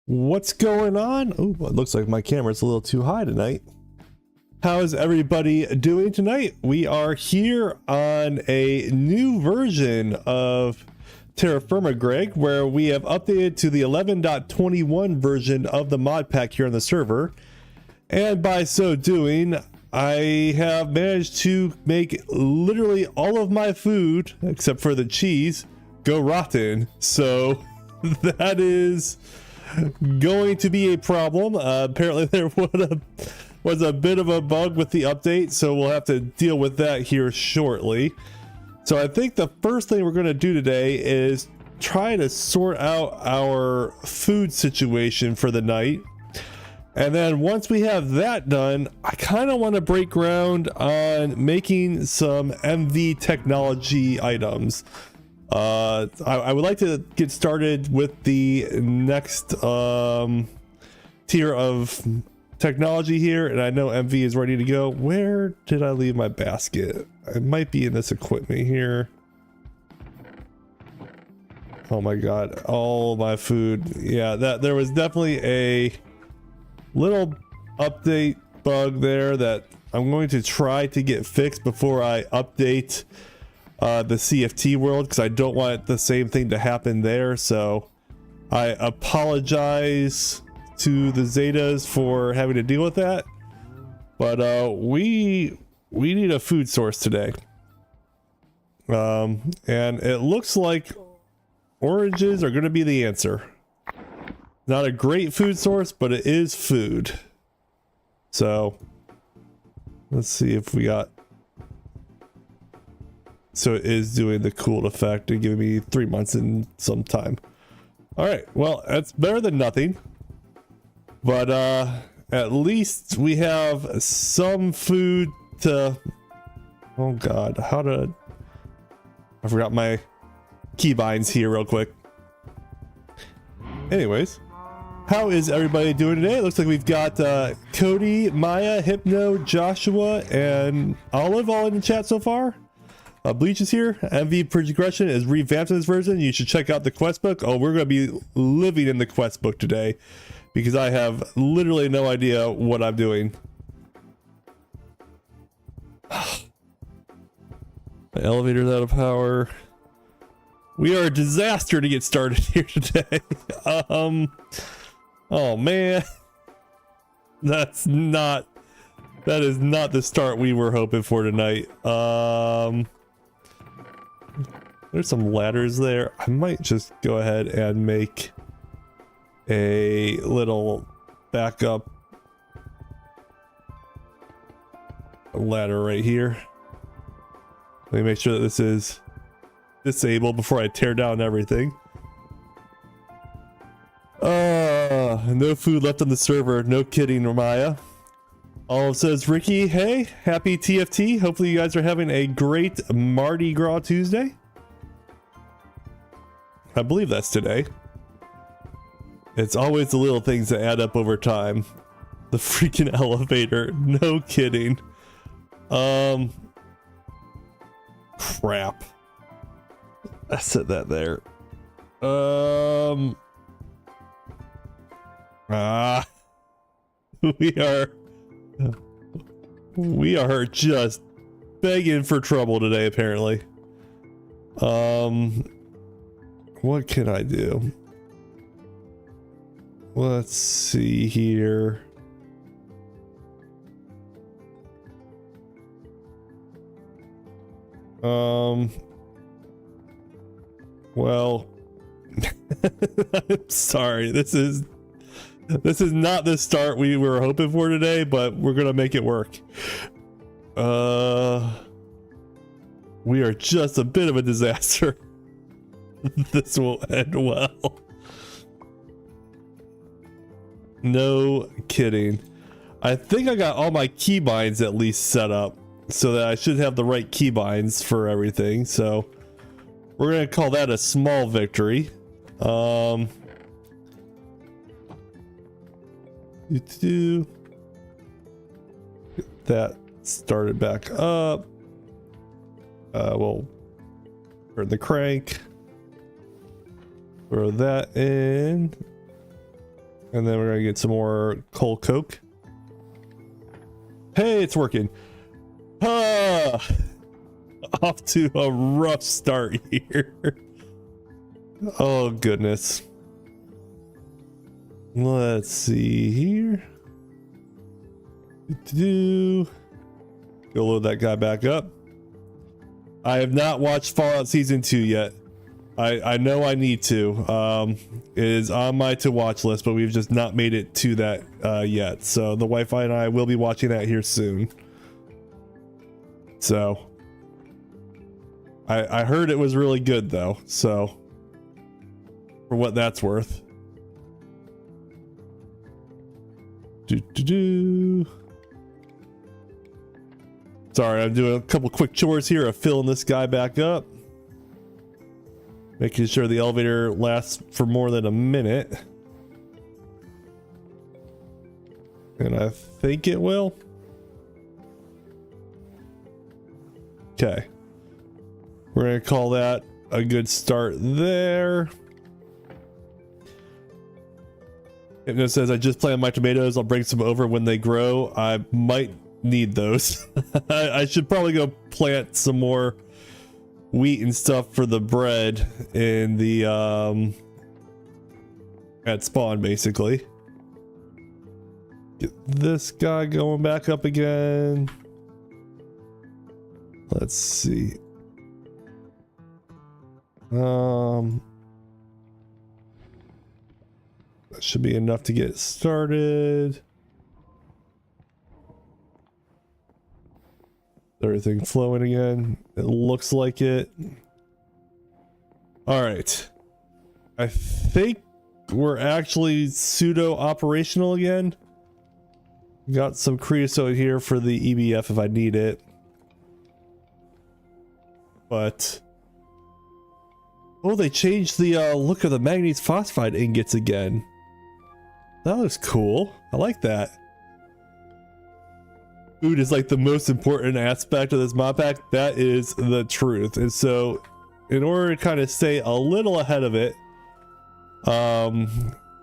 What's going on? Oh, it looks like my camera's a little too high tonight. How is everybody doing tonight? We are here on a new version of Terrafirmagreg where we have updated to the 11.21 version of the mod pack here on the server. And by so doing, I have managed to make literally all of my food, except for the cheese, go rotten. So that is going to be a problem. Apparently there was a bit of a bug with the update, so we'll have to deal with that here shortly. So I think the first thing we're going to do today is try to sort out our food situation for the night. And then once we have that done, I kind of want to break ground on making some MV technology items. I would like to get started with the next tier of technology here, and I know MV is ready to go. Where did I leave my basket? It might be in this equipment here. Oh my god, all my food. Yeah, that there was definitely a little update bug there that I'm going to try to get fixed before I update the CFT world, because I don't want the same thing to happen there. So I apologize to the Zetas for having to deal with that, but we need a food source today, and it looks like oranges are going to be the answer. Not a great food source, but it is food. So let's see if we got. So it is doing the cooled effect and giving me 3 months and some time. All right, well, that's better than nothing. But at least we have some food to. Oh god, how to. I forgot my keybinds here real quick. Anyways, how is everybody doing today? It looks like we've got Cody, Maya, Hypno, Joshua, and Olive all in the chat so far. Bleach is here. MV Progression is revamped in this version. You should check out the quest book. Oh, we're going to be living in the quest book today because I have literally no idea what I'm doing. The elevator's out of power. We are a disaster to get started here today. Oh man, that is not the start we were hoping for tonight. There's some ladders there. I might just go ahead and make a little backup ladder right here. Let me make sure that this is disabled before I tear down everything. No food left on the server. No kidding, Maya. Olive says, Ricky, hey, happy TFT. Hopefully you guys are having a great Mardi Gras Tuesday. I believe that's today. It's always the little things that add up over time. The freaking elevator. No kidding. Crap. I said that there. We are just begging for trouble today, apparently. What can I do? Let's see here. Well, I'm sorry. This is not the start we were hoping for today, but we're gonna make it work. We are just a bit of a disaster. This will end well. No kidding. I think I got all my keybinds at least set up so that I should have the right keybinds for everything. So we're gonna call that a small victory. Get that started back up. We'll turn the crank. Throw that in. And then we're gonna get some more coal coke. Hey, it's working. Ah, off to a rough start here. Oh goodness. Let's see here. Go load that guy back up. I have not watched Fallout Season 2 yet. I know I need to. It is on my to watch list, but we've just not made it to that yet. So the Wi-Fi and I will be watching that here soon. So I heard it was really good though. So for what that's worth. Sorry, I'm doing a couple quick chores here of filling this guy back up. Making sure the elevator lasts for more than a minute. And I think it will. Okay. We're gonna call that a good start there. It says, I just planted my tomatoes. I'll bring some over when they grow. I might need those. I should probably go plant some more wheat and stuff for the bread in the at spawn, basically. Get this guy going back up again. Let's see. That should be enough to get started. Everything flowing again. It looks like it. All right. I think we're actually pseudo operational again. Got some creosote here for the EBF if I need it. But oh, they changed the look of the manganese phosphide ingots again. That looks cool. I like that. Food is like the most important aspect of this mod pack. That is the truth. And so in order to kind of stay a little ahead of it,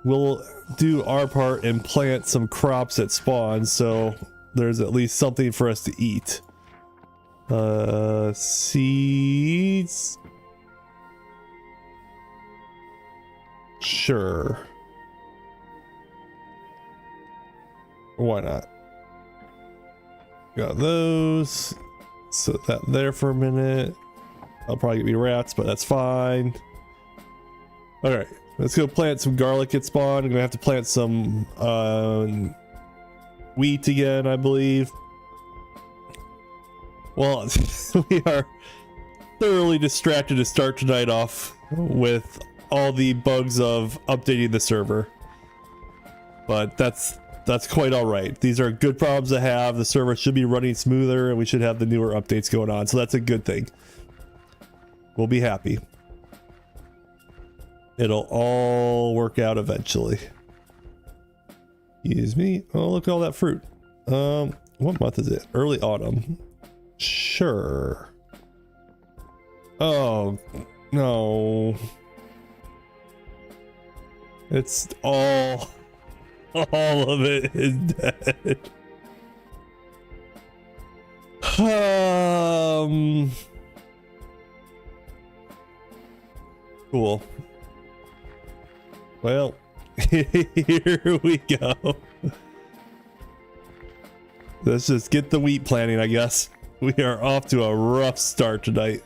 we'll do our part and plant some crops at spawn so there's at least something for us to eat. Seeds. Sure. Why not? Got those. Set that there for a minute. I'll probably get me rats, but that's fine. Alright, let's go plant some garlic at spawn. I'm gonna have to plant some wheat again, I believe. Well, we are thoroughly distracted to start tonight off with all the bugs of updating the server. But that's quite all right. These are good problems to have. The server should be running smoother and we should have the newer updates going on. So that's a good thing. We'll be happy. It'll all work out eventually. Excuse me. Oh, look at all that fruit. What month is it? Early autumn. Sure. Oh, no. It's all of it is dead. Cool. Well, here we go. Let's just get the wheat planting, I guess. We are off to a rough start tonight.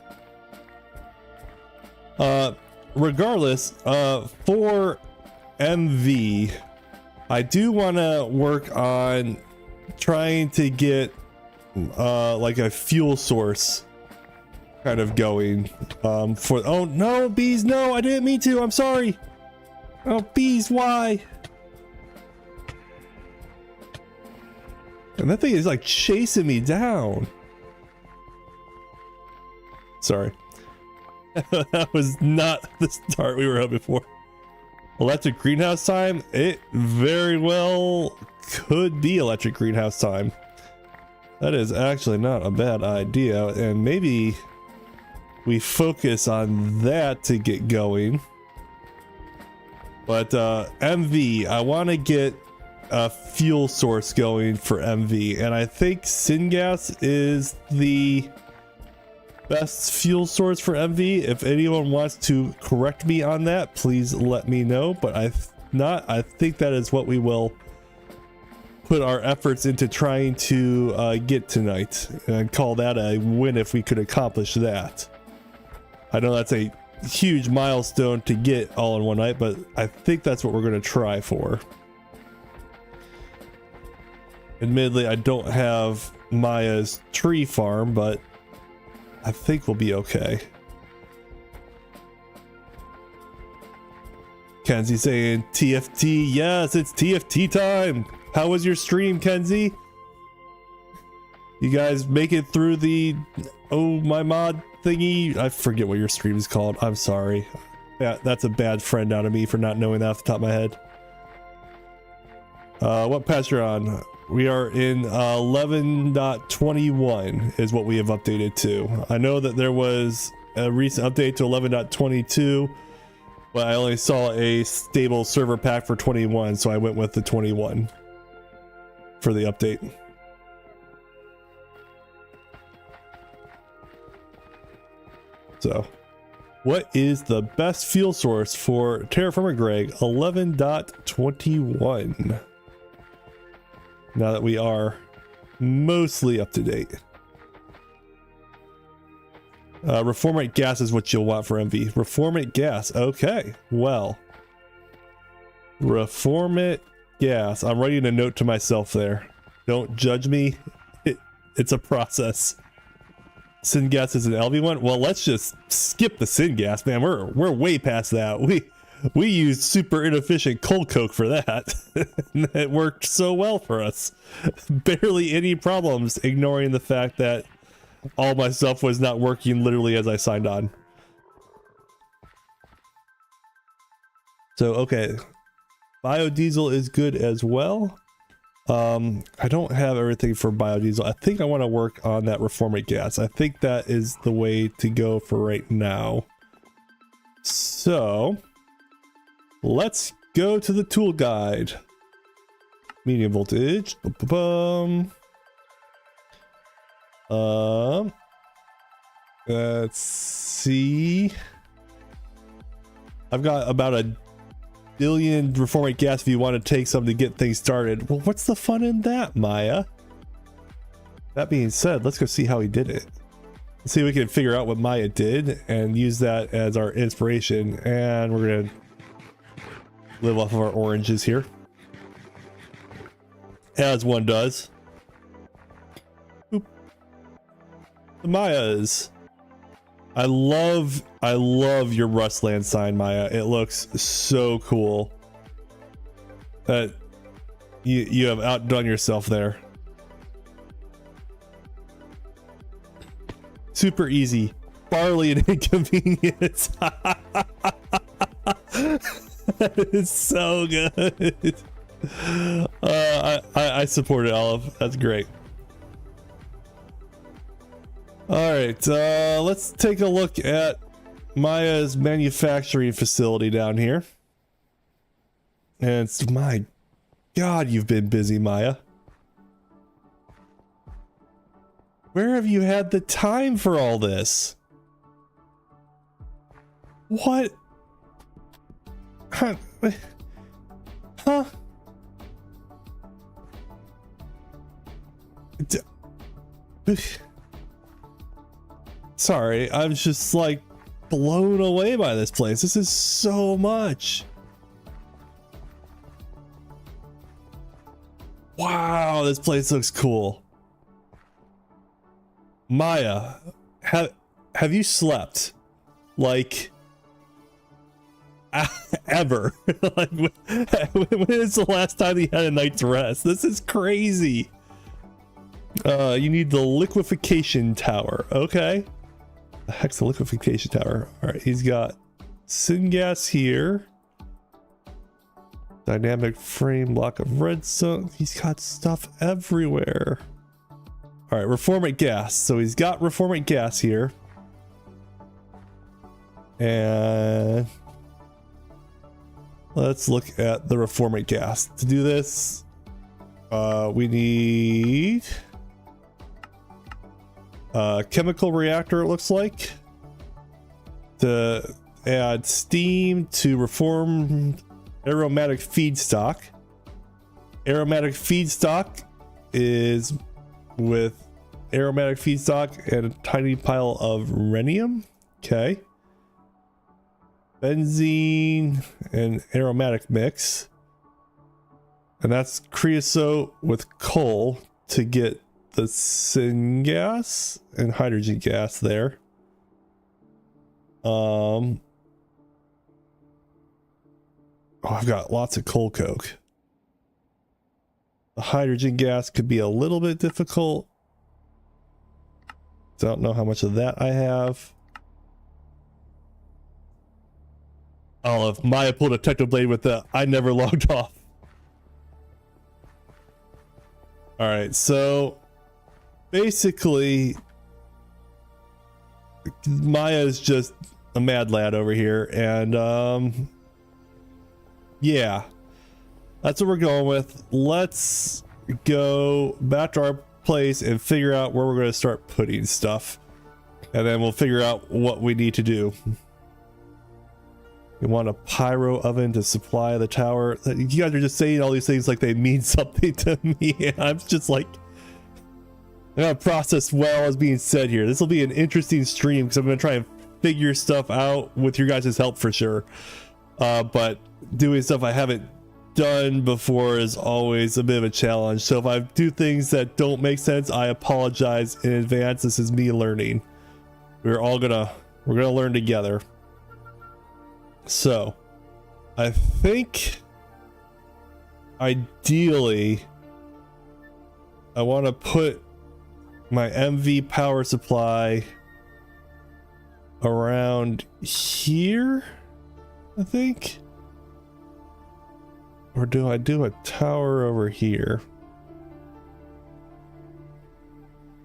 Regardless, for MV, I do want to work on trying to get like a fuel source kind of going for oh no, bees, no, I didn't mean to, I'm sorry. Oh, bees, why? And that thing is like chasing me down. Sorry. That was not the start we were hoping for. Electric greenhouse time? It very well could be electric greenhouse time. That is actually not a bad idea, and maybe we focus on that to get going. But MV, I want to get a fuel source going for MV, and I think syngas is the best fuel source for MV. If anyone wants to correct me on that, please let me know. But I think that is what we will put our efforts into trying to get tonight, and I'd call that a win if we could accomplish that. I know that's a huge milestone to get all in one night, but I think that's what we're going to try for. Admittedly, I don't have Maya's tree farm, but I think we'll be okay. Kenzie saying TFT. Yes, it's TFT time. How was your stream, Kenzie? You guys make it through the oh my mod thingy? I forget what your stream is called. I'm sorry. Yeah, that's a bad friend out of me for not knowing that off the top of my head. What patch you're on? We are in 11.21 is what we have updated to. I know that there was a recent update to 11.22, but I only saw a stable server pack for 21, so I went with the 21 for the update. So, what is the best fuel source for Terrafirmagreg 11.21? Now that we are mostly up to date. Reformate gas is what you'll want for MV. Reformate gas. Okay, well. Reformate gas. I'm writing a note to myself there. Don't judge me. It's a process. Syngas is an LV one. Well, let's just skip the syngas, man. We're way past that. We used super inefficient cold coke for that. It worked so well for us. Barely any problems, ignoring the fact that all my stuff was not working literally as I signed on. So, okay. Biodiesel is good as well. I don't have everything for biodiesel. I think I want to work on that reformate gas. I think that is the way to go for right now. So let's go to the tool guide. Medium voltage. Let's see. I've got about a billion reformate gas if you want to take some to get things started. Well, what's the fun in that, Maya? That being said, let's go see how he did it. Let's see if we can figure out what Maya did and use that as our inspiration. And we're gonna live off of our oranges here, as one does. Boop. The Mayas. I love your Rustland sign, Maya. It looks so cool. That you have outdone yourself there. Super easy. Barley and inconvenience. That is so good. I support it, Olive. That's great. All right, let's take a look at Maya's manufacturing facility down here. And it's, my God, you've been busy, Maya. Where have you had the time for all this? What? Huh? Huh? Sorry, I'm just like blown away by this place. This is so much. Wow, this place looks cool. Maya, have you slept like ever? Like when is the last time you had a night's rest? This is crazy. You need the liquefaction tower. Okay. The heck's the liquefaction tower? All right, he's got syngas here. Dynamic frame, block of redstone. He's got stuff everywhere. All right, reformate gas. So he's got reformate gas here. And let's look at the reforming gas. To do this, we need a chemical reactor, it looks like, to add steam to reform aromatic feedstock. Aromatic feedstock is with aromatic feedstock and a tiny pile of rhenium. Okay. Benzene and aromatic mix. And that's creosote with coal to get the syngas and hydrogen gas there. Oh, I've got lots of coal coke. The hydrogen gas could be a little bit difficult. Don't know how much of that I have. Oh, if Maya pulled a Technoblade with the I never logged off. Alright, so basically Maya is just a mad lad over here, and yeah, that's what we're going with. Let's go back to our place and figure out where we're going to start putting stuff, and then we'll figure out what we need to do. We want a pyro oven to supply the tower. You guys are just saying all these things like they mean something to me, and I'm just like, I gotta process well as being said here. This will be an interesting stream because I'm going to try and figure stuff out with your guys' help for sure. But doing stuff I haven't done before is always a bit of a challenge. So if I do things that don't make sense, I apologize in advance. This is me learning. We're gonna learn together. So I think ideally I want to put my MV power supply around here, I think. Or do I do a tower over here?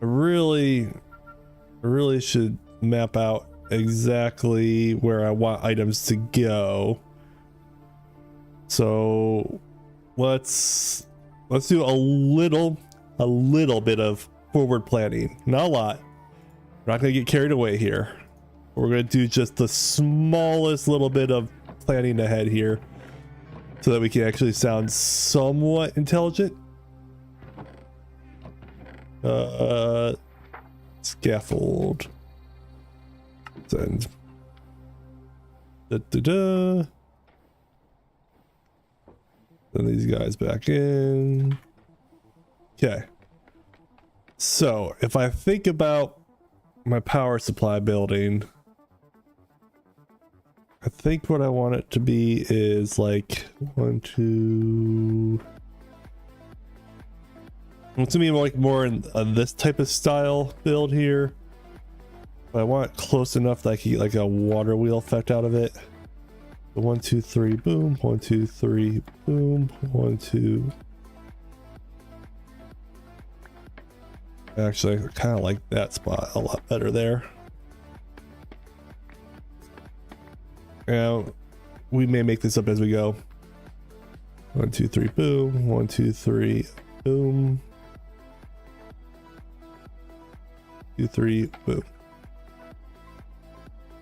I really should map out exactly where I want items to go. So let's do a little bit of forward planning. Not a lot. We're not gonna get carried away here. We're gonna do just the smallest little bit of planning ahead here so that we can actually sound somewhat intelligent. Scaffold. Send. Then these guys back in. Okay. So if I think about my power supply building, I think what I want it to be is like 1, 2. It's gonna be like more in this type of style build here. But I want it close enough that I can get like a water wheel effect out of it. So 1, 2, 3, boom. 1, 2, 3, boom. 1, 2. Actually, I kind of like that spot a lot better there. Now, we may make this up as we go. 1, 2, 3, boom. 1, 2, 3, boom. 2, 3, boom.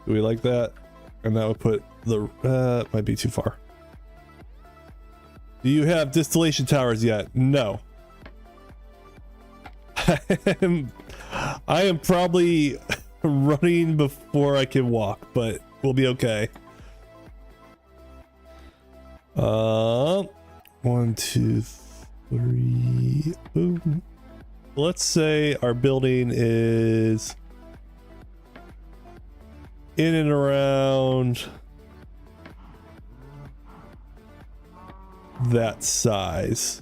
Do we like that? And that would put the might be too far. Do you have distillation towers yet? No. I am probably running before I can walk, but we'll be okay. 1, 2, 3, boom. Let's say our building is in and around that size.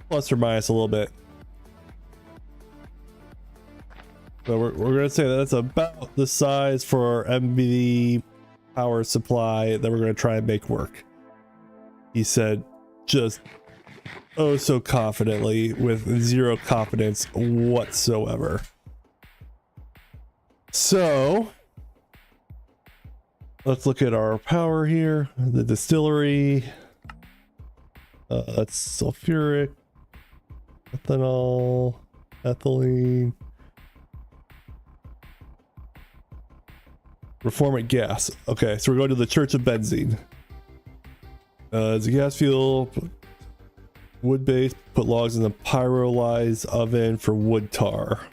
Plus or minus a little bit. So we're gonna say that's about the size for our MV power supply that we're gonna try and make work. He said just oh so confidently with zero confidence whatsoever. So let's look at our power here. The distillery. That's sulfuric, ethanol, ethylene, reformant gas. Okay, so we're going to the Church of Benzene. It's a gas fuel, wood base, put logs in the pyrolyzed oven for wood tar.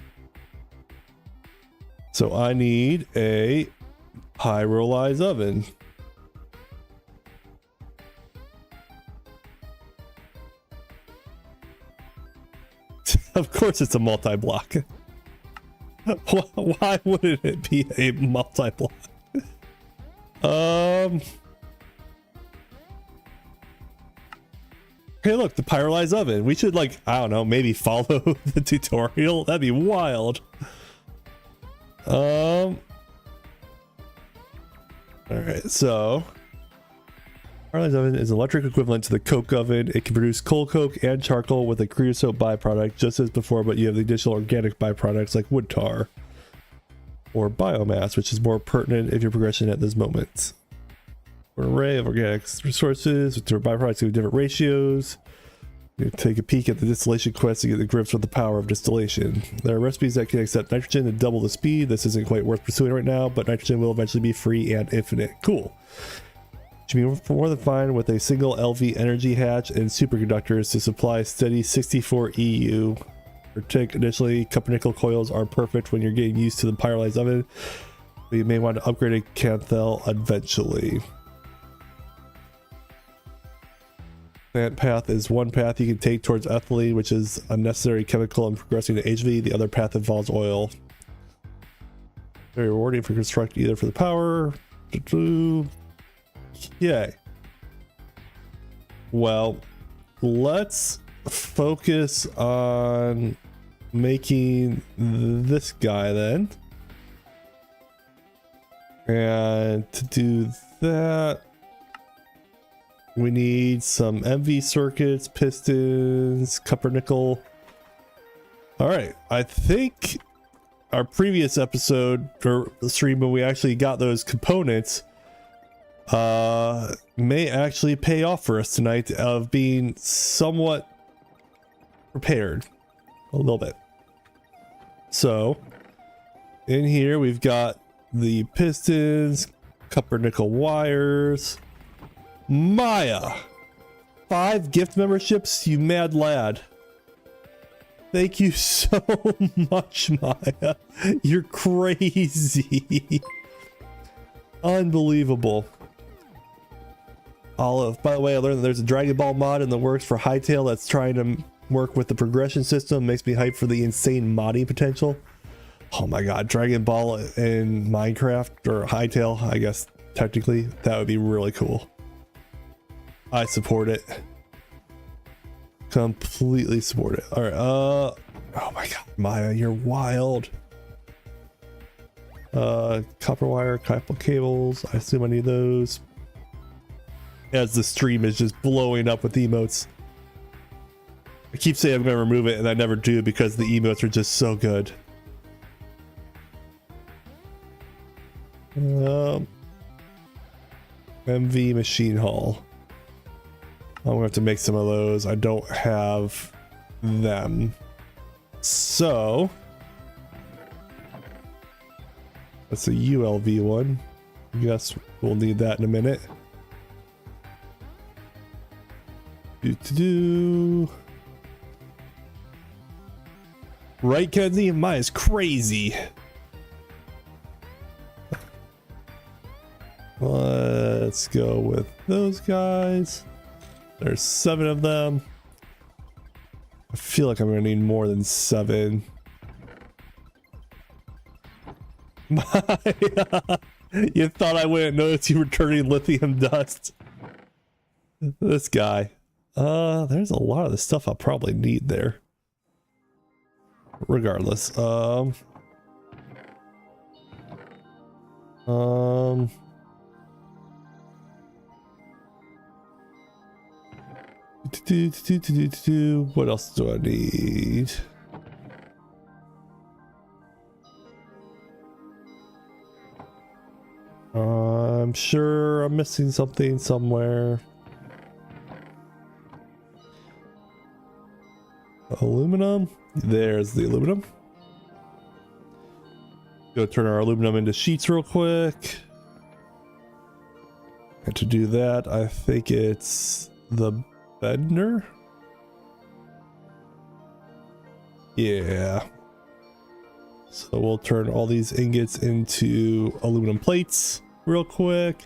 So I need a pyrolyzed oven. Of course it's a multi-block. Why wouldn't it be a multi-block? Hey, look, the pyrolyzed oven. We should, like, I don't know, maybe follow the tutorial. That'd be wild. All right, so pyrolyzed oven is electric equivalent to the coke oven. It can produce coal coke and charcoal with a creosote byproduct just as before, but you have the additional organic byproducts like wood tar or biomass, which is more pertinent if you're progressing at this moment. An array of organic resources with different byproducts with different ratios. You take a peek at the distillation quest to get the grips with the power of distillation. There are recipes that can accept nitrogen to double the speed. This isn't quite worth pursuing right now, but nitrogen will eventually be free and infinite. Cool. Should be more than fine with a single LV energy hatch and superconductors to supply steady 64 EU. For tick, additionally, copper nickel coils are perfect when you're getting used to the pyrolyzed oven, but you may want to upgrade a Canthel eventually. That path is one path you can take towards ethylene, which is a necessary chemical in progressing to HV. The other path involves oil. Very rewarding for construct either for the power. Yay. Well, let's focus on making this guy then. And to do that, we need some MV circuits, pistons, copper nickel. All right, I think our previous episode or stream when we actually got those components may actually pay off for us tonight of being somewhat prepared a little bit. So in here we've got the pistons, copper nickel wires. Maya, 5 gift memberships, you mad lad. Thank you so much, Maya. You're crazy. Unbelievable. Olive, by the way, I learned that there's a Dragon Ball mod in the works for Hytale that's trying to work with the progression system. Makes me hyped for the insane modding potential. Oh my god, Dragon Ball in Minecraft, or Hytale, I guess technically, that would be really cool. I support it. Completely support it. All right. Oh my god, Maya, you're wild. Copper wire, copper cables. I assume I need those. As the stream is just blowing up with emotes. I keep saying I'm going to remove it, and I never do because the emotes are just so good. MV machine hall. I'm gonna have to make some of those. I don't have them. So that's a ULV one. I guess we'll need that in a minute. Right, Kenzie? Maya's crazy. Let's go with those guys. There's 7 of them. I feel like I'm gonna need more than 7. You thought I wouldn't notice you were turning lithium dust. This guy. There's a lot of the stuff I'll probably need there. Regardless. What else do I need? I'm sure I'm missing something somewhere. Aluminum. There's the aluminum. Go turn our aluminum into sheets real quick. And to do that, I think it's the bender. Yeah. So we'll turn all these ingots into aluminum plates real quick.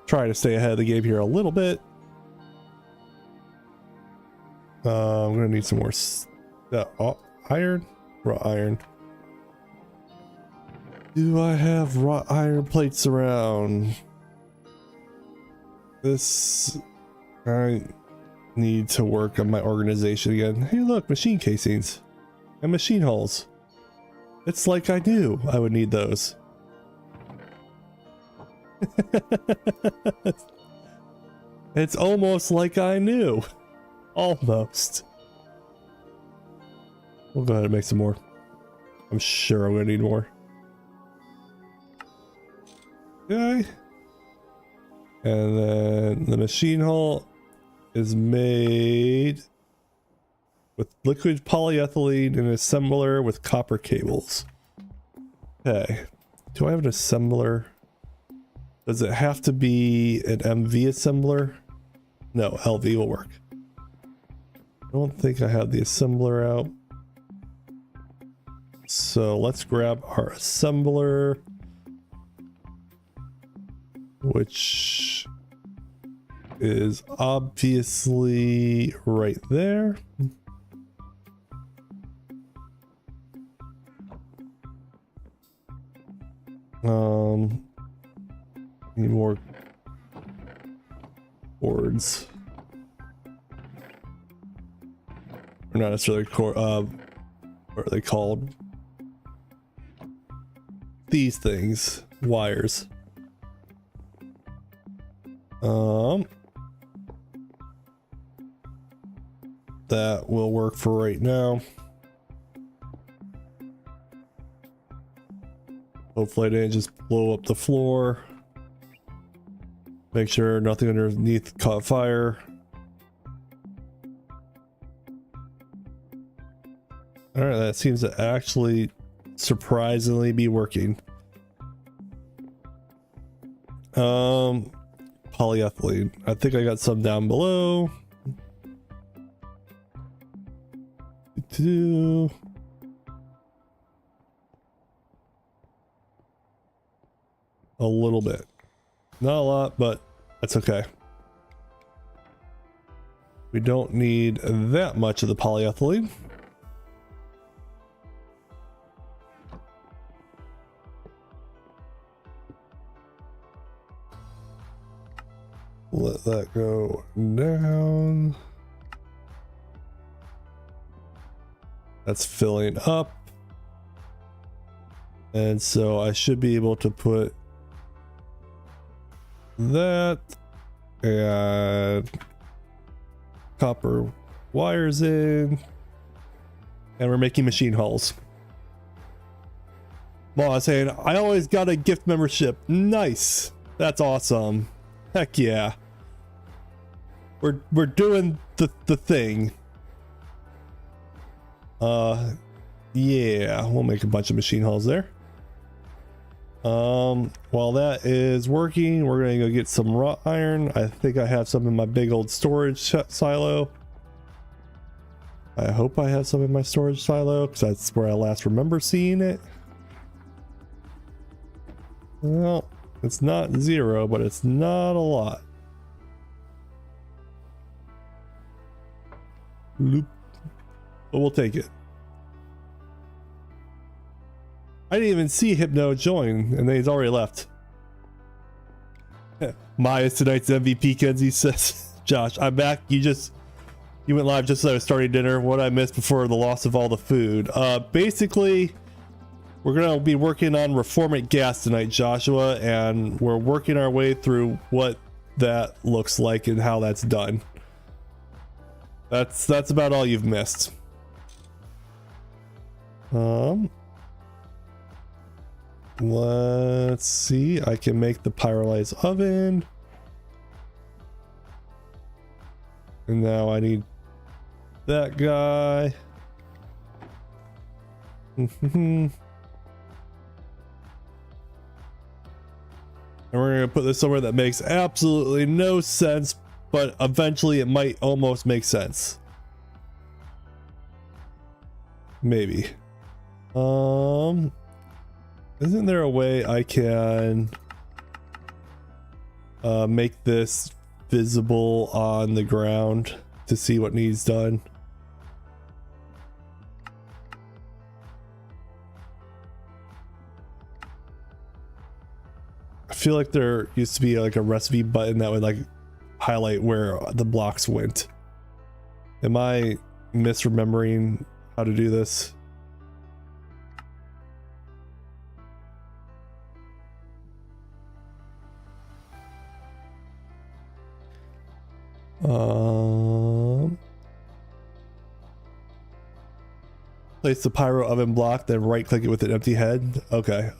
Try to stay ahead of the game here a little bit. I'm gonna need some more iron, raw iron. Do I have raw iron plates around? This, I need to work on my organization again. Hey look, machine casings and machine hulls. It's like I knew I would need those. It's almost like I knew. Almost. We'll go ahead and make some more. I'm sure I'm gonna need more. Okay. And then the machine hull is made with liquid polyethylene and an assembler with copper cables. Okay. Do I have an assembler? Does it have to be an MV assembler? No, LV will work. I don't think I have the assembler out. So let's grab our assembler, which is obviously right there. Need more boards. Or not necessarily what are they called? These things, wires. That will work for right now. Hopefully I didn't just blow up the floor. Make sure nothing underneath caught fire. All right, that seems to actually surprisingly be working. Polyethylene. I think I got some down below. A little bit. Not a lot, but that's okay. We don't need that much of the polyethylene. Let that go down. That's filling up. And so I should be able to put that and copper wires in, and we're making machine hulls. Well, I was saying I always got a gift membership. Nice. That's awesome. Heck yeah. We're doing the thing. Yeah, we'll make a bunch of machine hulls there. While that is working, we're gonna go get some wrought iron. I think I have some in my big old storage silo. I hope I have some in my storage silo because that's where I last remember seeing it. Well, it's not zero, but it's not a lot. Loop. But we'll take it. I didn't even see Hypno join, and then he's already left. Maya's tonight's MVP, Kenzie says. Josh, I'm back. You went live just as I was starting dinner. What I missed before the loss of all the food. Basically, we're gonna be working on reformant gas tonight, Joshua, and we're working our way through what that looks like and how that's done. That's about all you've missed. Let's see. I can make the pyrolyze oven. And now I need that guy. And we're gonna put this somewhere that makes absolutely no sense, but eventually it might almost make sense. Maybe. Isn't there a way I can make this visible on the ground to see what needs done? I feel like there used to be like a recipe button that would like highlight where the blocks went. Am I misremembering how to do this? Place the pyro oven block, then right click it with an empty head. Okay.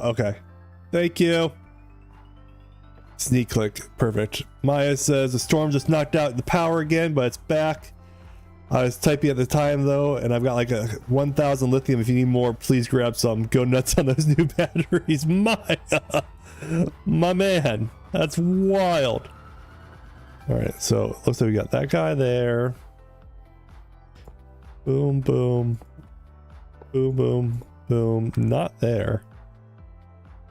Okay. Thank you. Sneak click. Perfect. Maya says the storm just knocked out the power again, but it's back. I was typing at the time though, and I've got like a 1,000 lithium. If you need more, please grab some. Go nuts on those new batteries. Maya, my man, that's wild. All right, so looks like we got that guy there. Boom, boom, boom, boom, boom. Not there.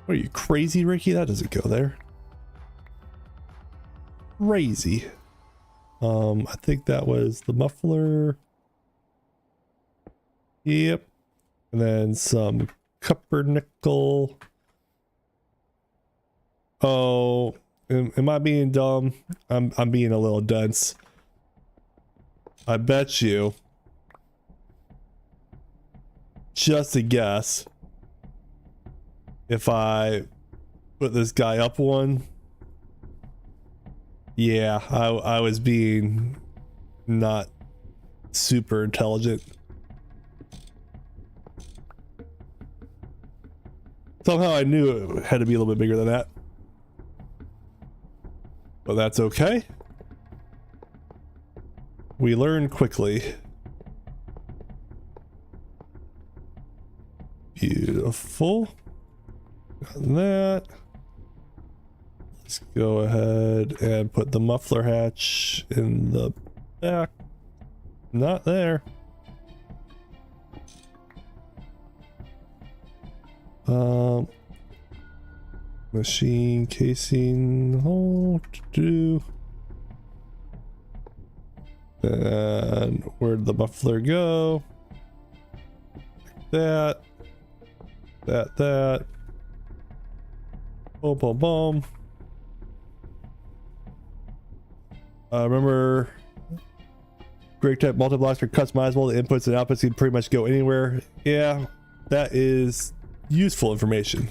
What are you, crazy, Ricky? That doesn't go there. Crazy. I think that was the muffler. Yep. And then some copper nickel. Oh, am I being dumb? I'm being a little dense. I bet you, just a guess, if I put this guy up one. Yeah, I was being not super intelligent. Somehow I knew it had to be a little bit bigger than that. But that's okay. We learn quickly. Beautiful. Got that. Let's go ahead and put the muffler hatch in the back. Not there. Machine casing hole to do. And where'd the muffler go? Like that. That. Boom, boom, boom. Remember, Greg type multi-blocks are customizable. The inputs and outputs can pretty much go anywhere. Yeah, that is useful information.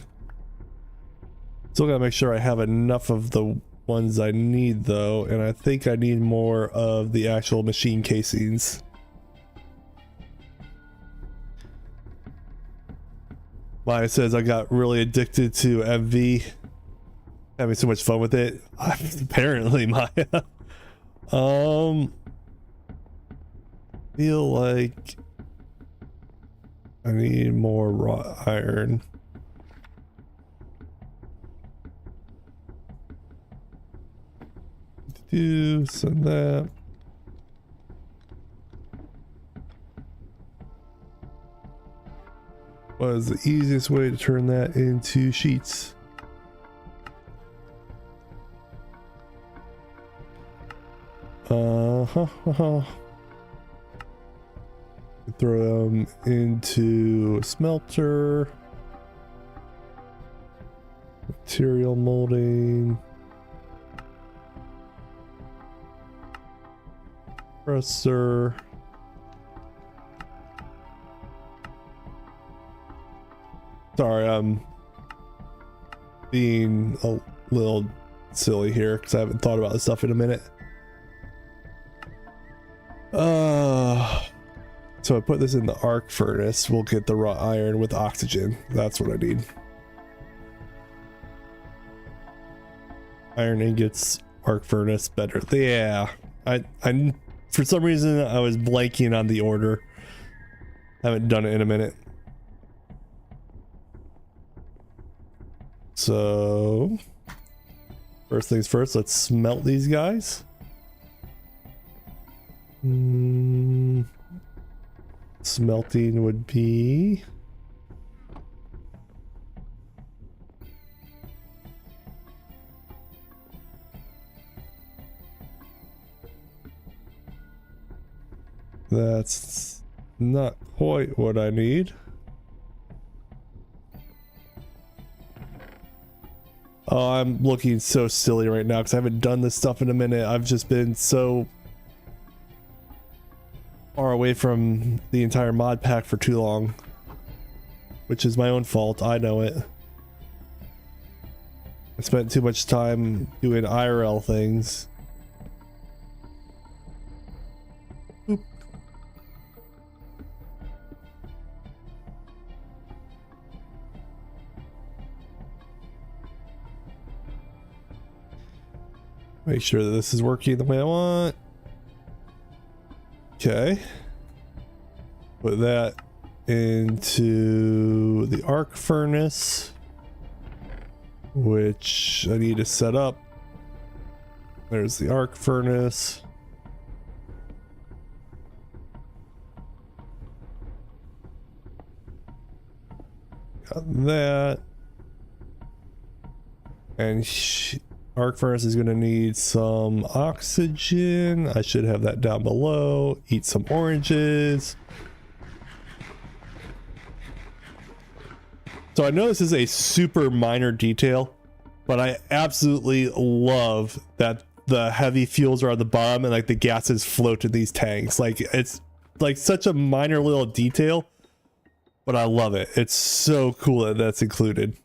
Still gotta make sure I have enough of the ones I need though, and I think I need more of the actual machine casings. Maya says I got really addicted to MV, having so much fun with it. Apparently, Maya. Feel like I need more raw iron. Do some of that. What is the easiest way to turn that into sheets? Throw them into a smelter. Material molding. Presser. Sorry, I'm being a little silly here because I haven't thought about this stuff in a minute. So I put this in the arc furnace. We'll get the raw iron with oxygen. That's what I need. Iron ingots, arc furnace, better. Yeah, I for some reason I was blanking on the order. Haven't done it in a minute. So first things first, let's smelt these guys. Smelting would be that's not quite what I need. Oh, I'm looking so silly right now because I haven't done this stuff in a minute. I've just been so far away from the entire mod pack for too long, which is my own fault. I know it. I spent too much time doing IRL things. Oop. Make sure that this is working the way I want. Okay. Put that into the arc furnace, which I need to set up. There's the arc furnace. Got that. And arc furnace is going to need some oxygen. I should have that down below. Eat some oranges. So I know this is a super minor detail, but I absolutely love that the heavy fuels are on the bottom and like the gases float in these tanks. Like it's like such a minor little detail, but I love it. It's so cool that that's included.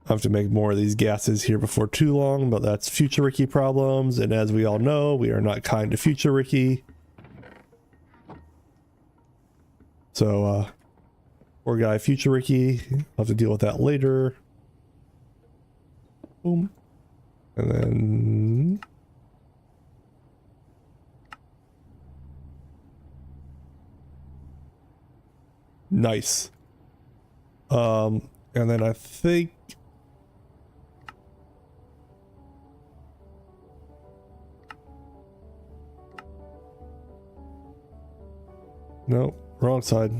I have to make more of these gases here before too long, but that's Future Ricky problems. And as we all know, we are not kind to Future Ricky. So, poor guy Future Ricky. I'll have to deal with that later. Boom. And then nice. And then I think no, wrong side.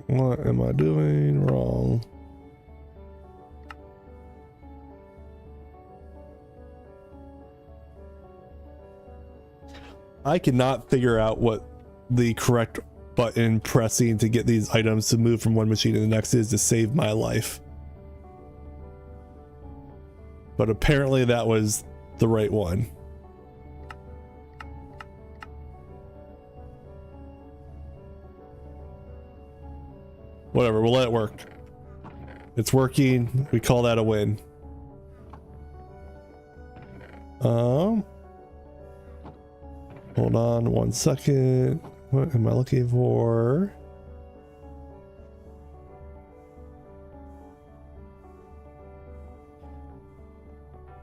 What am I doing wrong? I cannot figure out what the correct button pressing to get these items to move from one machine to the next is to save my life. But apparently that was the right one. Whatever, we'll let it work. It's working. We call that a win. Hold on 1 second. What am I looking for?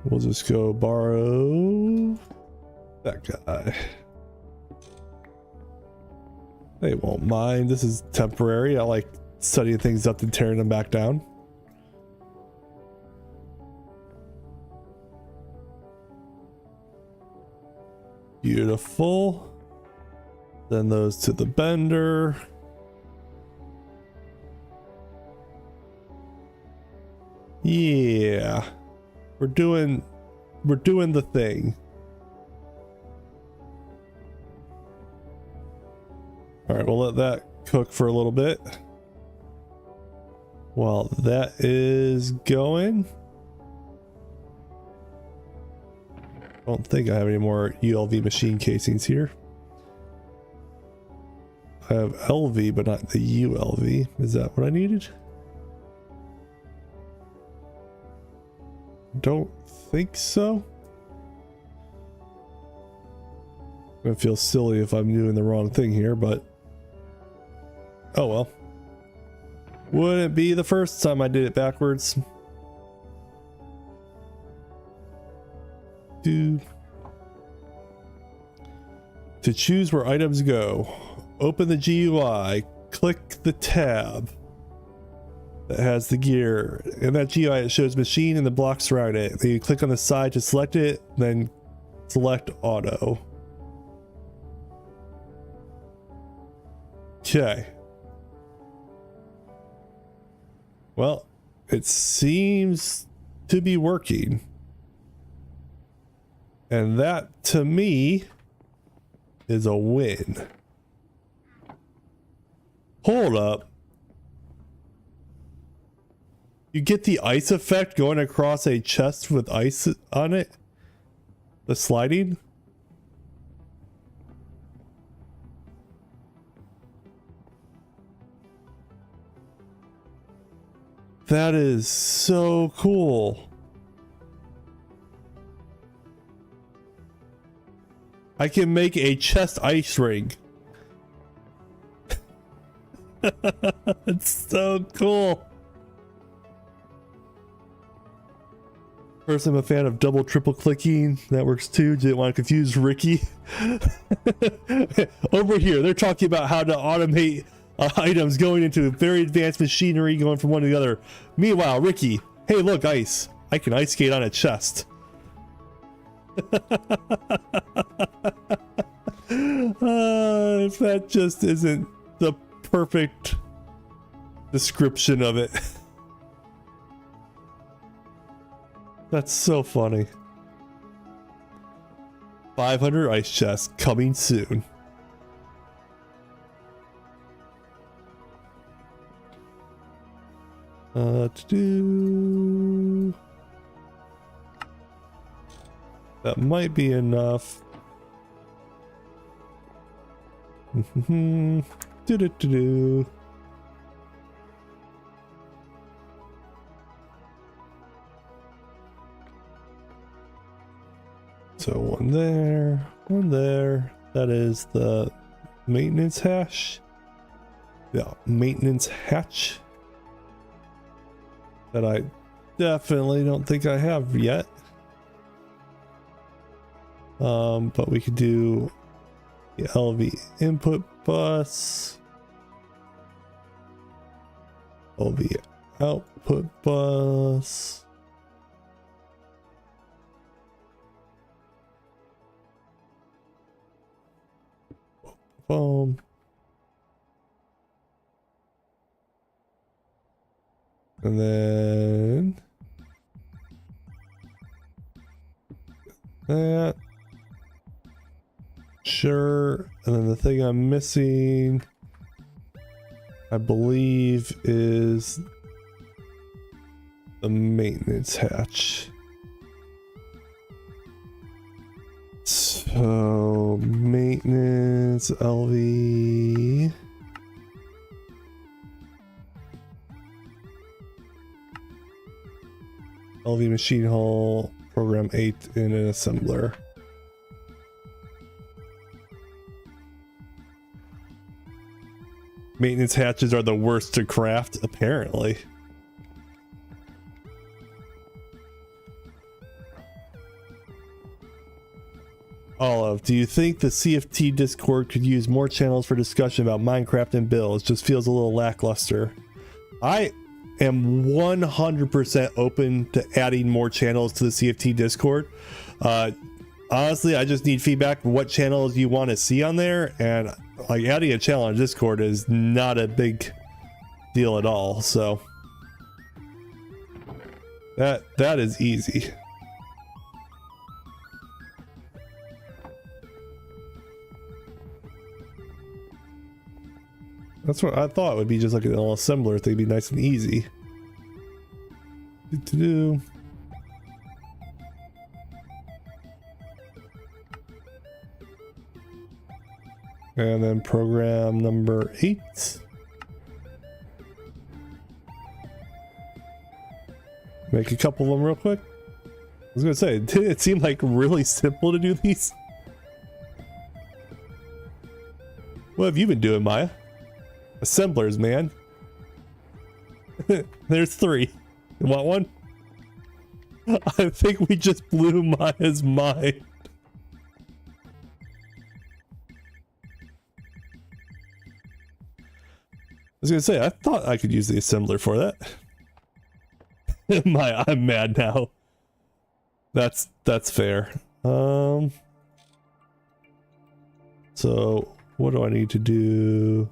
We'll just go borrow that guy. They won't mind. This is temporary. I like studying things up and tearing them back down. Beautiful. Send those to the bender. Yeah. We're doing the thing. All right, we'll let that cook for a little bit. While that is going, Don't think I have any more ULV machine casings here. I have LV, but not the ULV. Is that what I needed? Don't think so. I'm gonna feel silly if I'm doing the wrong thing here, but oh well. Wouldn't be the first time I did it backwards. Dude. To choose where items go, open the GUI, click the tab that has the gear. In that GUI, it shows machine and the blocks around it. Then you click on the side to select it, then select auto. Okay. Well, it seems to be working. And that, to me, is a win. Hold up. You get the ice effect going across a chest with ice on it? The sliding? That is so cool. I can make a chest ice ring. It's so cool. First, I'm a fan of double, triple clicking. That works too. Didn't want to confuse Ricky. Over here, they're talking about how to automate items going into very advanced machinery going from one to the other. Meanwhile, Ricky, hey, look, ice. I can ice skate on a chest. If that just isn't the perfect description of it. That's so funny. 500 ice chests coming soon. That might be enough. Do. So one there, one there. That is the maintenance hatch. Yeah, maintenance hatch. That I definitely don't think I have yet. But we could do the LV input bus, LV output bus. Boom. And then that. Sure. And then the thing I'm missing, I believe, is the maintenance hatch. So maintenance LV. LV machine hull, program 8 in an assembler. Maintenance hatches are the worst to craft, apparently. Olive, do you think the CFT Discord could use more channels for discussion about Minecraft and builds? Just feels a little lackluster. I am 100% open to adding more channels to the CFT Discord. Honestly, I just need feedback for what channels you want to see on there, and like adding a channel on Discord is not a big deal at all. So that is easy. That's what I thought. It would be just like an little assembler thing, be nice and easy. And then program number 8. Make a couple of them real quick. I was gonna say, didn't it seem like really simple to do these? What have you been doing, Maya? Assemblers, man. There's 3. You want one? I think we just blew Maya's mind. I was gonna say, I thought I could use the assembler for that. I'm mad now. That's fair. So what do I need to do?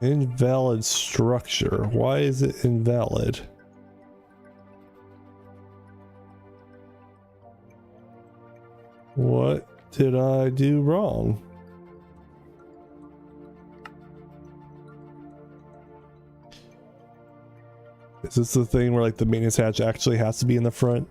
Invalid structure. Why is it invalid? What did I do wrong? Is this the thing where like the maintenance hatch actually has to be in the front?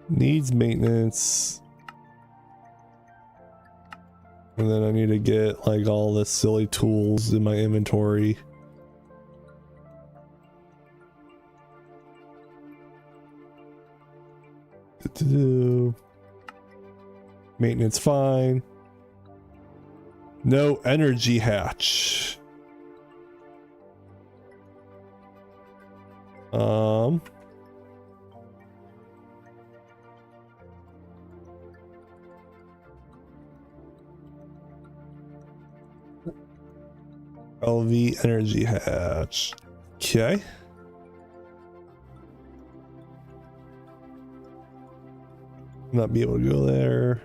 Needs maintenance. And then I need to get like all the silly tools in my inventory. Maintenance fine. No energy hatch. LV energy hatch. Okay. Not be able to go there.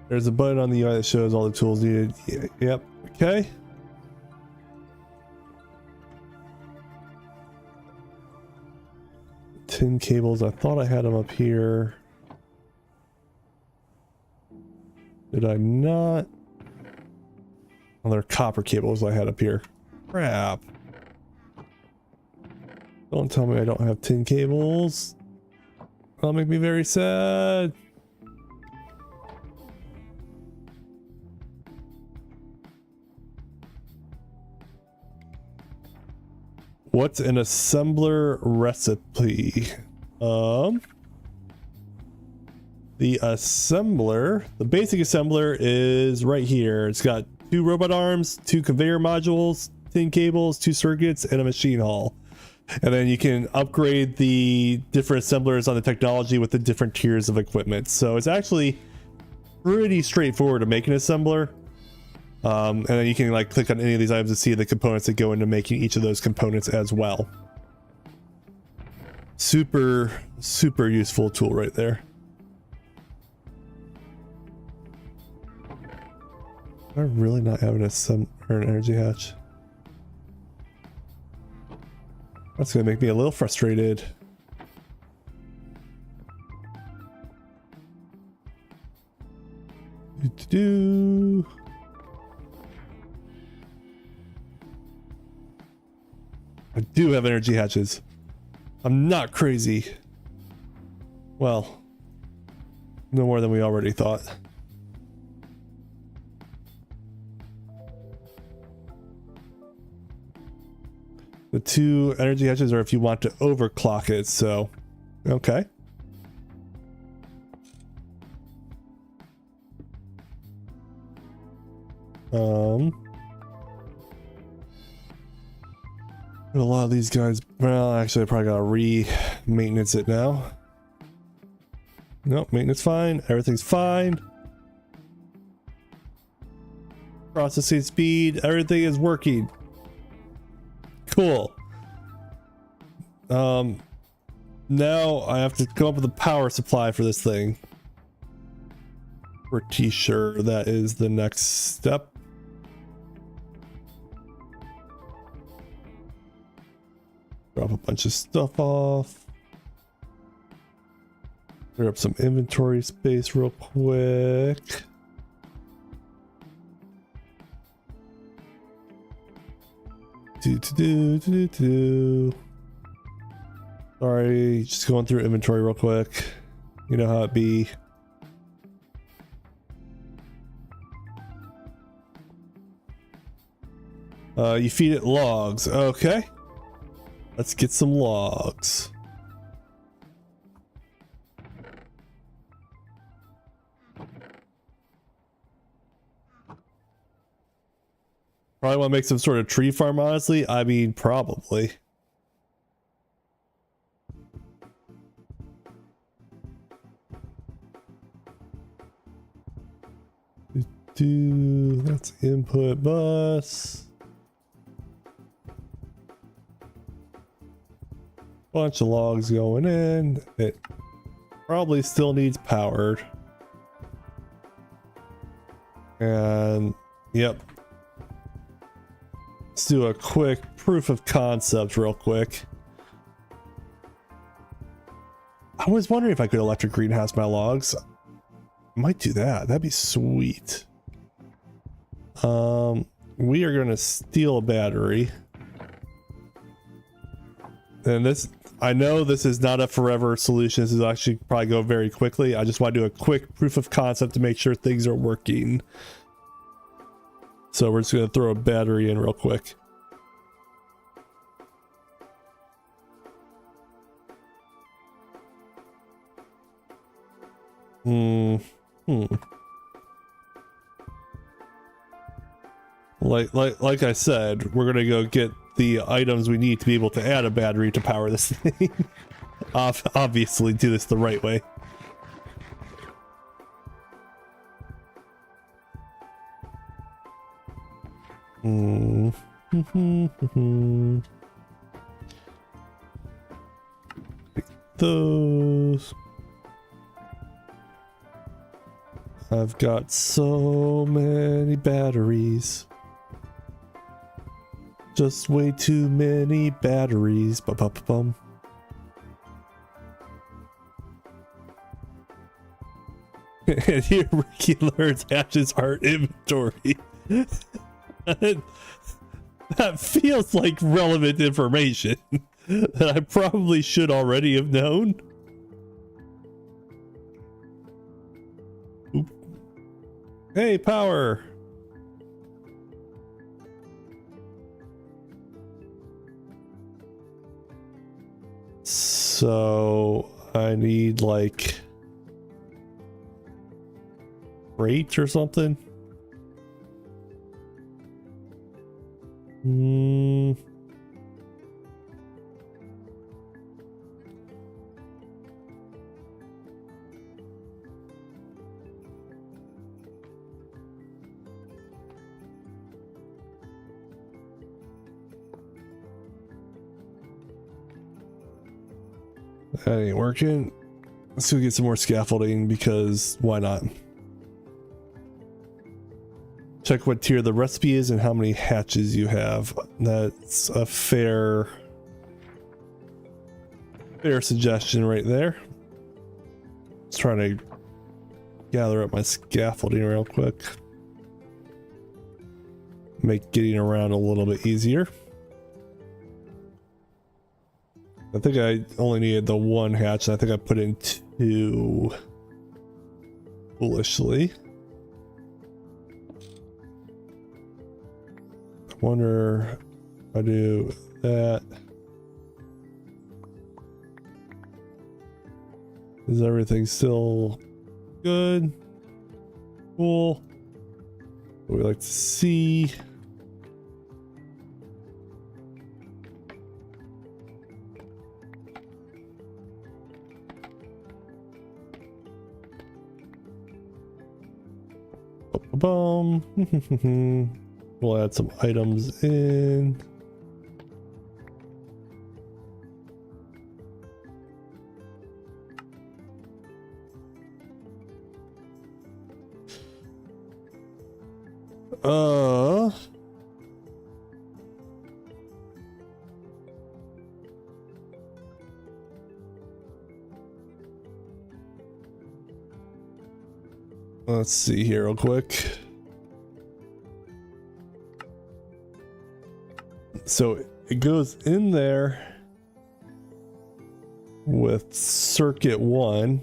There's a button on the UI that shows all the tools needed. Yep. Okay. Tin cables. I thought I had them up here. Did I not? Oh, they're copper cables I had up here. Crap. Don't tell me I don't have tin cables. That'll make me very sad. What's an assembler recipe? The assembler, the basic assembler is right here. It's got 2 robot arms, 2 conveyor modules, tin cables, 2 circuits, and a machine hall. And then you can upgrade the different assemblers on the technology with the different tiers of equipment. So it's actually pretty straightforward to make an assembler. And then you can like click on any of these items to see the components that go into making each of those components as well. Super, super useful tool right there. Am I really not having an energy hatch? That's gonna make me a little frustrated. I do have energy hatches. I'm not crazy. Well, no more than we already thought. The 2 energy hatches are if you want to overclock it, so okay. A lot of these guys, well, actually I probably gotta re-maintenance it now. Nope, maintenance fine, everything's fine. Processing speed, everything is working. Cool. Now I have to come up with a power supply for this thing. Pretty sure that is the next step. Drop a bunch of stuff off. Clear up some inventory space real quick. Sorry, just going through inventory real quick. You know how it be. You feed it logs. Okay. Let's get some logs. Probably want to make some sort of tree farm, honestly. I mean, probably. That's input bus. Bunch of logs going in. It probably still needs powered. And yep. Let's do a quick proof of concept real quick. I was wondering if I could electric greenhouse my logs. I might do that. That'd be sweet. We are going to steal a battery. And this, I know this is not a forever solution. This is actually probably go very quickly. I just want to do a quick proof of concept to make sure things are working. So we're just going to throw a battery in real quick. Like I said, we're gonna go get the items we need to be able to add a battery to power this thing. Obviously, do this the right way. Those. I've got so many batteries. Just way too many batteries. Ba-ba-ba-bum. And here Ricky learns Hatch's art inventory. That feels like relevant information that I probably should already have known. Oop. Hey, power. So I need like crate or something. That ain't working. Let's go get some more scaffolding because why not? Check what tier the recipe is and how many hatches you have. That's a fair suggestion right there. Just trying to gather up my scaffolding real quick. Make getting around a little bit easier. I think I only needed the one hatch. I think I put in 2 foolishly. I wonder if I do that. Is everything still good? Cool. What we like to see. Boom. We'll add some items in. Let's see here real quick. So it goes in there with circuit 1.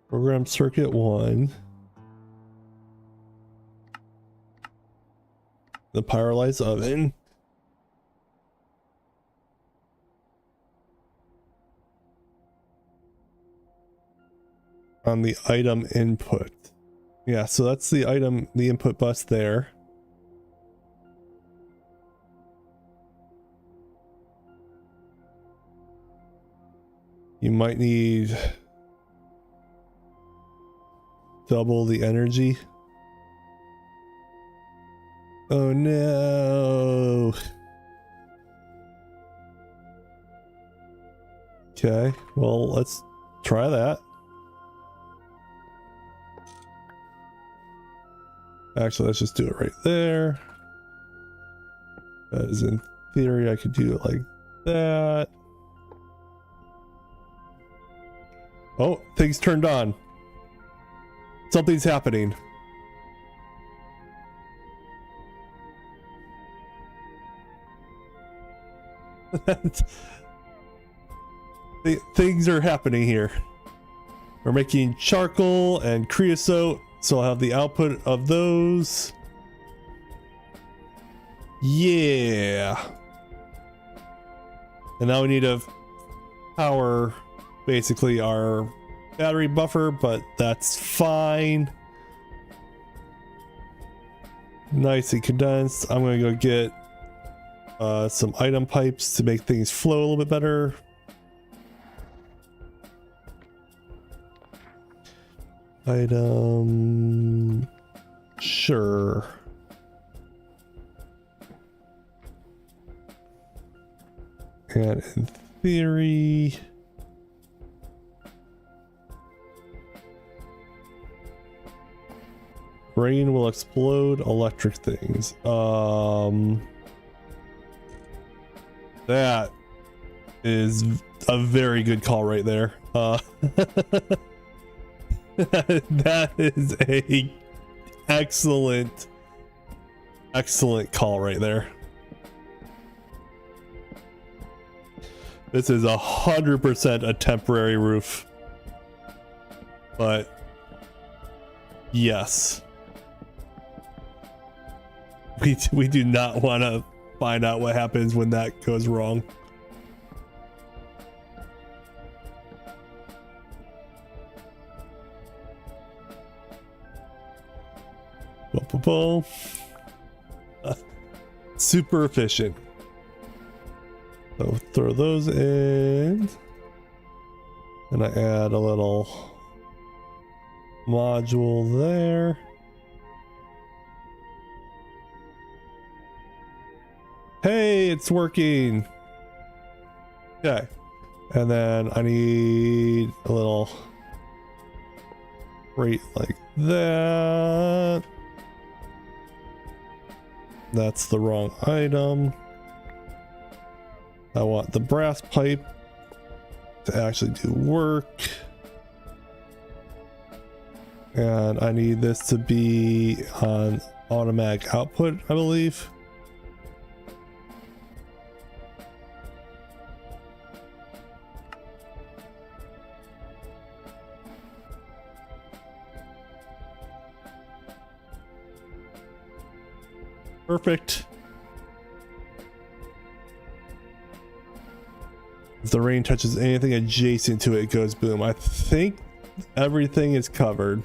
Program circuit 1. The pyrolyzed oven. On the item input. Yeah, so that's the item, the input bus there. You might need double the energy. Oh no. Okay, well, let's try that. Actually, let's just do it right there. As in theory, I could do it like that. Oh, things turned on. Something's happening. Things are happening here. We're making charcoal and creosote, so I'll have the output of those. Yeah. And now we need to power basically our battery buffer, but that's fine. Nicely condensed. I'm gonna go get some item pipes to make things flow a little bit better. Item, sure. And in theory, brain will explode electric things. That is a very good call right there. That is a excellent call right there. This is 100% a temporary roof, but yes, we do not want to find out what happens when that goes wrong. Super efficient. So throw those in, and I add a little module there. Hey, it's working. Okay, and then I need a little crate like that. That's the wrong item. I want the brass pipe to actually do work. And I need this to be on automatic output, I believe. Perfect. If the rain touches anything adjacent to it, it goes boom. I think everything is covered.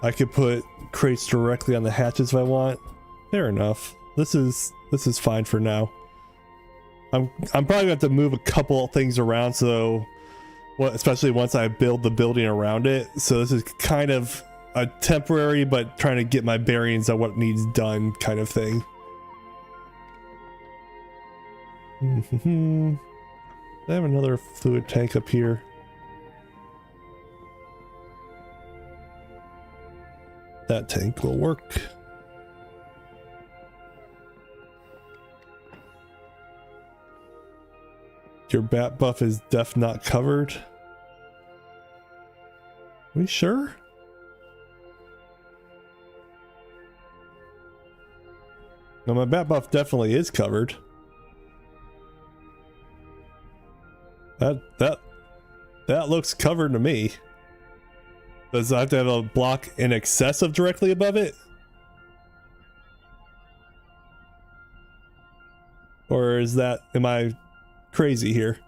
I could put crates directly on the hatches if I want. Fair enough. This is fine for now. I'm probably gonna have to move a couple of things around, so especially once I build the building around it. So this is kind of a temporary, but trying to get my bearings on what needs done kind of thing. I have another fluid tank up here. That tank will work. Your bat buff is def not covered. Are we sure? No, my bat buff definitely is covered. That looks covered to me. Does I have to have a block in excess of directly above it? Or is that, am I crazy here?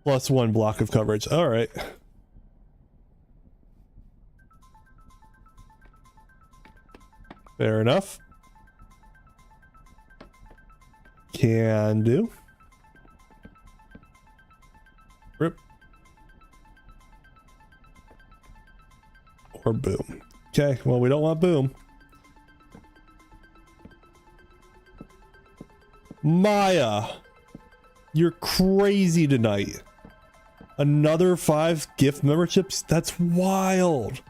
Plus 1 block of coverage. All right. Fair enough. Can do. Rip. Or boom. Okay, well, we don't want boom. Maya, you're crazy tonight. Another 5 gift memberships? That's wild.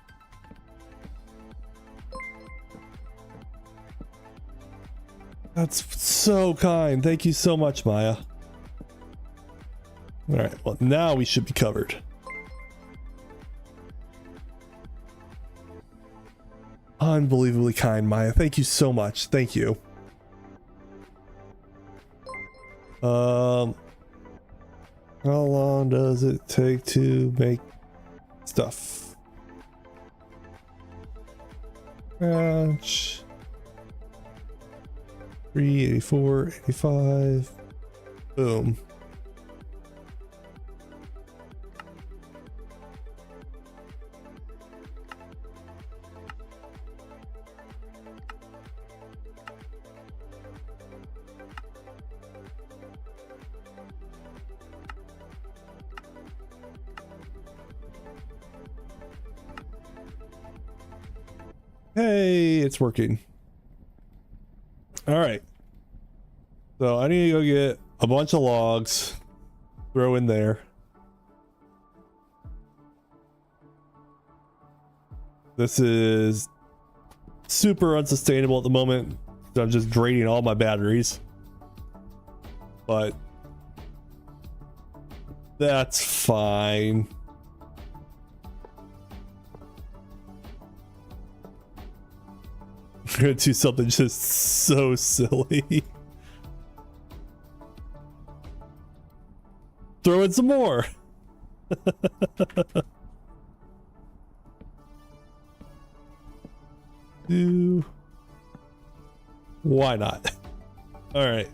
That's so kind. Thank you so much, Maya. All right, well, now we should be covered. Unbelievably kind, Maya. Thank you so much. Thank you. How long does it take to make stuff? Match. 384, 85. Boom. Hey, it's working. All right. So I need to go get a bunch of logs, throw in there. This is super unsustainable at the moment. So I'm just draining all my batteries. But that's fine. I'm gonna do something just so silly. Throw in some more. Why not? All right.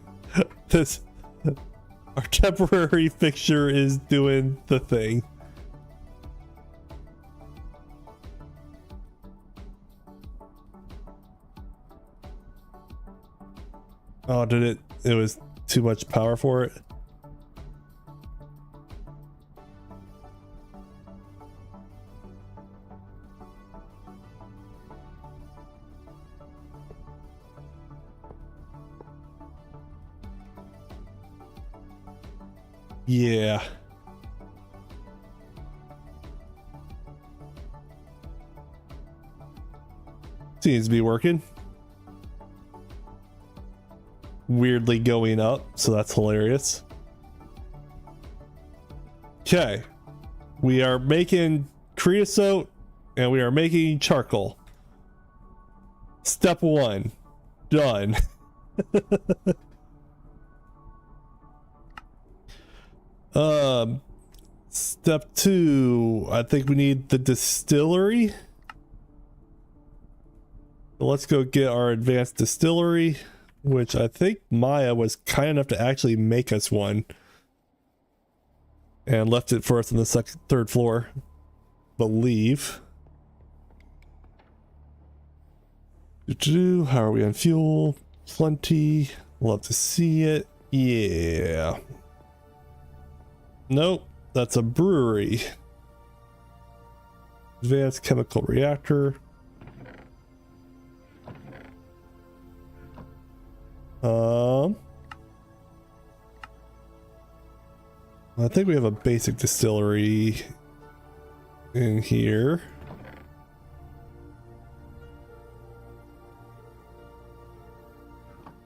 This, our temporary fixture is doing the thing. Oh, did it? It was too much power for it. Yeah. Seems to be working. Weirdly going up, so that's hilarious. Okay. We are making creosote and we are making charcoal. Step 1. Done. Step 2, I think we need the distillery. So let's go get our advanced distillery, which I think Maya was kind enough to actually make us one and left it for us on the third floor, believe. How are we on fuel? Plenty. Love to see it. Yeah. Nope, that's a brewery. Advanced chemical reactor. I think we have a basic distillery in here.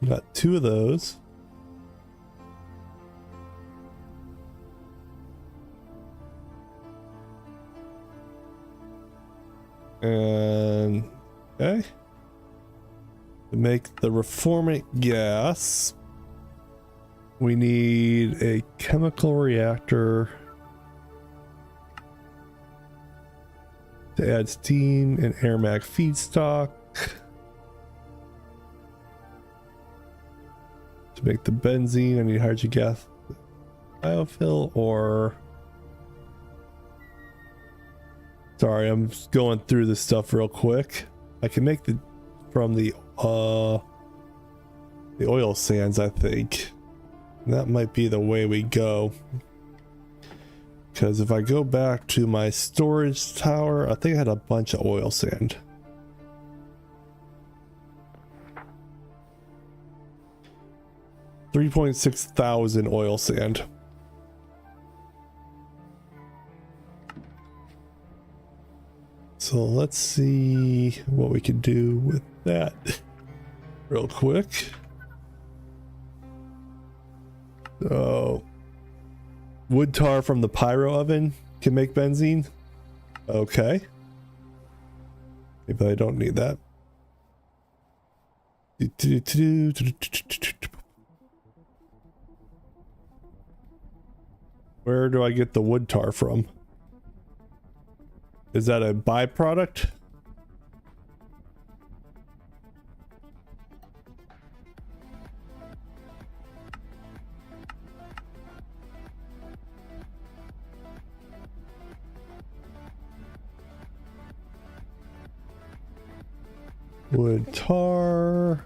Got 2 of those. And okay. To make the reformate gas, we need a chemical reactor to add steam and aromatic feedstock. To make the benzene, I need hydrogen gas biofill, or sorry, I'm just going through this stuff real quick. I can make the from the oil sands, I think. And that might be the way we go. Because if I go back to my storage tower, I think I had a bunch of oil sand. $3,600 oil sand. So let's see what we can do with that real quick. So wood tar from the pyro oven can make benzene. Okay. Maybe I don't need that. Where do I get the wood tar from? Is that a byproduct? Wood tar.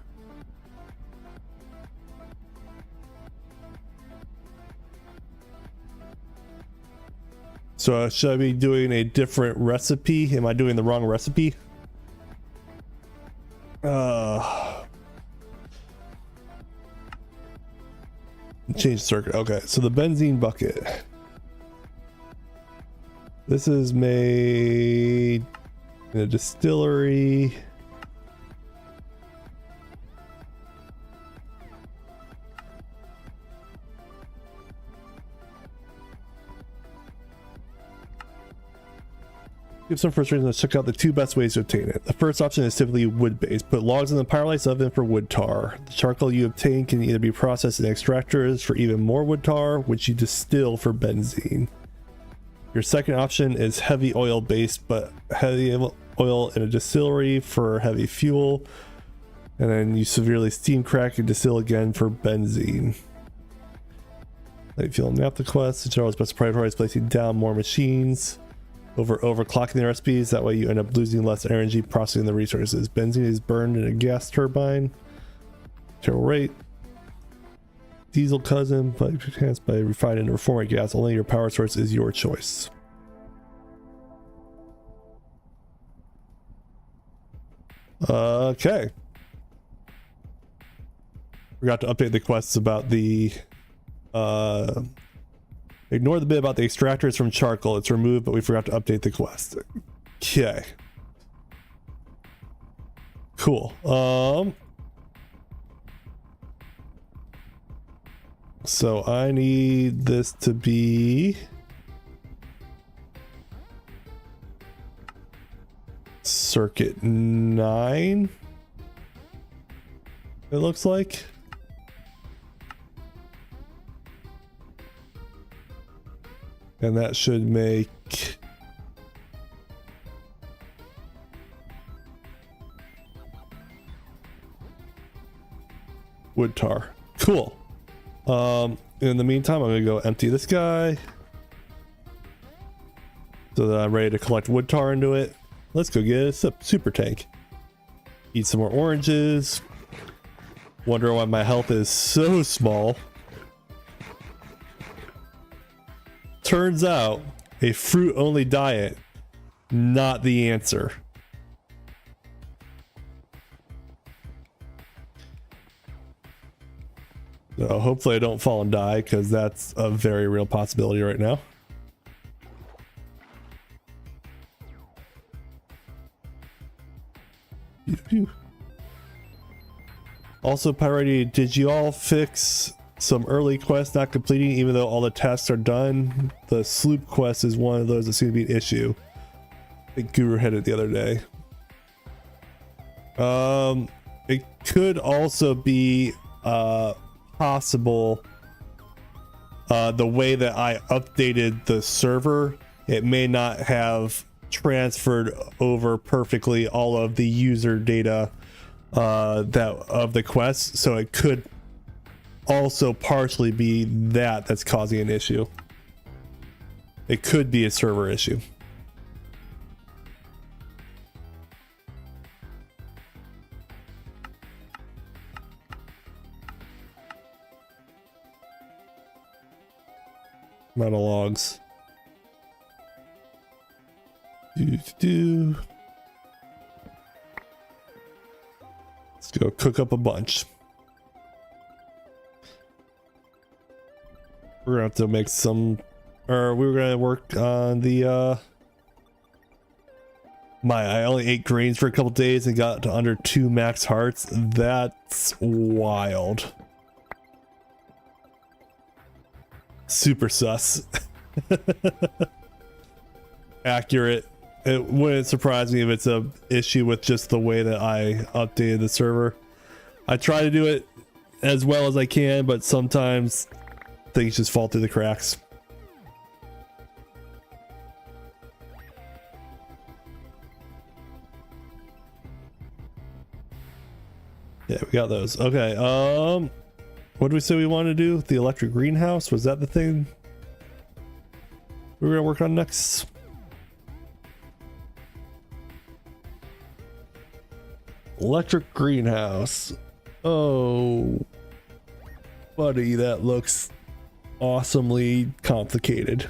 So should I be doing a different recipe? Am I doing the wrong recipe? Change circuit. Okay, so the benzene bucket. This is made in a distillery. Give some first reasons to check out the 2 best ways to obtain it. The first option is typically wood-based. Put logs in the Pyrolysis oven for wood tar. The charcoal you obtain can either be processed in extractors for even more wood tar, which you distill for benzene. Your second option is heavy oil-based, but heavy oil in a distillery for heavy fuel, and then you severely steam crack and distill again for benzene. Light fuel naphtha quest. The general is best prioritize placing down more machines over overclocking the recipes. That way you end up losing less energy processing the resources. Benzene is burned in a gas turbine. Terrible rate. Diesel cousin, but enhanced by refined and reformate gas. Only your power source is your choice. Okay. Forgot to update the quests about the ignore the bit about the extractors from charcoal. It's removed, but we forgot to update the quest. Okay. Cool. So I need this to be circuit 9. It looks like. And that should make wood tar. Cool. In the meantime, I'm gonna go empty this guy so that I'm ready to collect wood tar into it. Let's go get a super tank. Eat some more oranges. Wonder why my health is so small. Turns out a fruit only diet not the answer. So hopefully I don't fall and die, because that's a very real possibility right now. Also, Pyrighty, did you all fix some early quests not completing even though all the tasks are done? The sloop quest is one of those that seems to be an issue. I think Guru had it the other day. It could also be possible the way that I updated the server, it may not have transferred over perfectly all of the user data that of the quest, so it could also partially be that that's causing an issue. It could be a server issue. Amount of logs. Let's go cook up a bunch. We're gonna have to make some, or we were gonna work on the I only ate grains for a couple days and got to under 2 max hearts. That's wild. Super sus. Accurate. It wouldn't surprise me if it's a issue with just the way that I updated the server. I try to do it as well as I can, but sometimes things just fall through the cracks. Yeah, we got those. Okay, what did we say we wanted to do? The electric greenhouse? Was that the thing we were gonna work on next? Electric greenhouse. Oh, buddy, that looks awesomely complicated.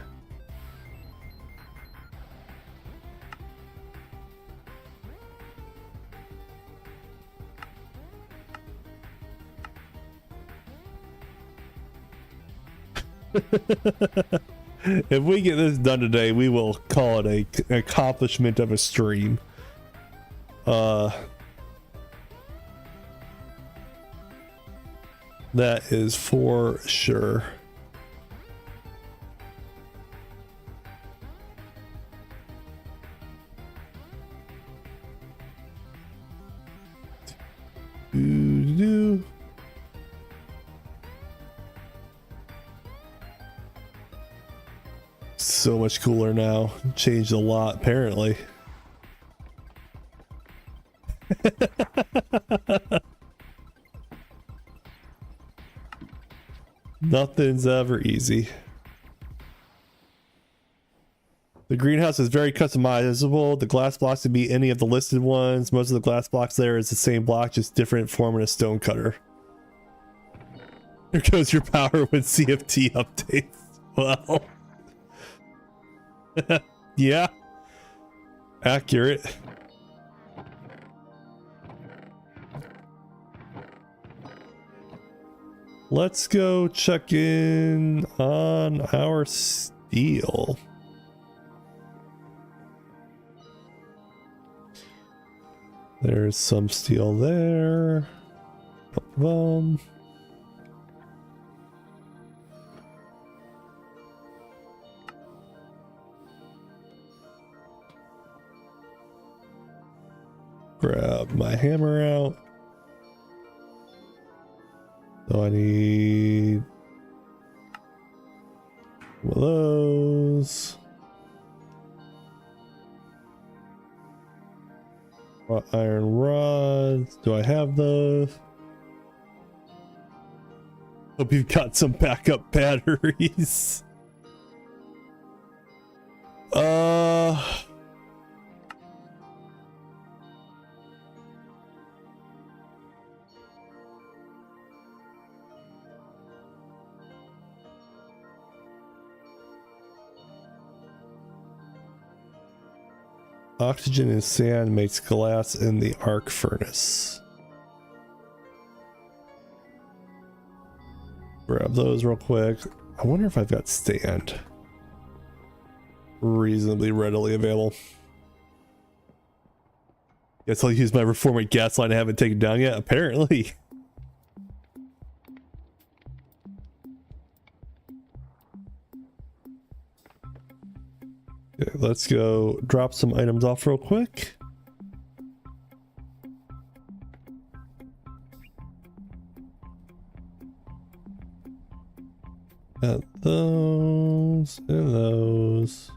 If we get this done today, we will call it an accomplishment of a stream. That is for sure. So much cooler now. Changed a lot, apparently. Nothing's ever easy. The greenhouse is very customizable. The glass blocks can be any of the listed ones. Most of the glass blocks there is the same block, just different form in a stone cutter. Here goes your power when CFT updates. Well, yeah, accurate. Let's go check in on our steel. There's some steel there. Grab my hammer out. So I need one of those. Iron rods. Do I have those? Hope you've got some backup batteries. Oxygen in sand makes glass in the arc furnace. Grab those real quick. I wonder if I've got stand reasonably readily available. Guess I'll use my reforming gas line I haven't taken down yet, apparently. Okay, let's go drop some items off real quick. At those and those.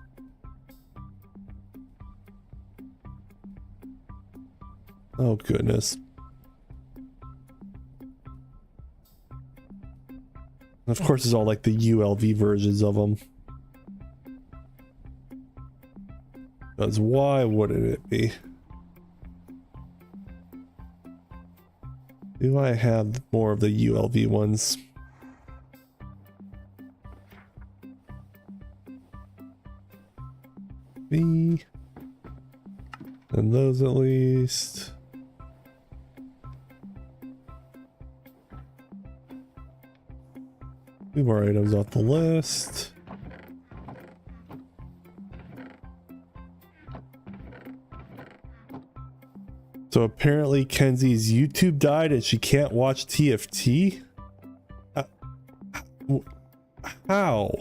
Oh goodness. And of course it's all like the ULV versions of them. Because why wouldn't it be? Do I have more of the ULV ones? B. And those at least. Two more items off the list. So apparently Kenzie's YouTube died and she can't watch TFT? How?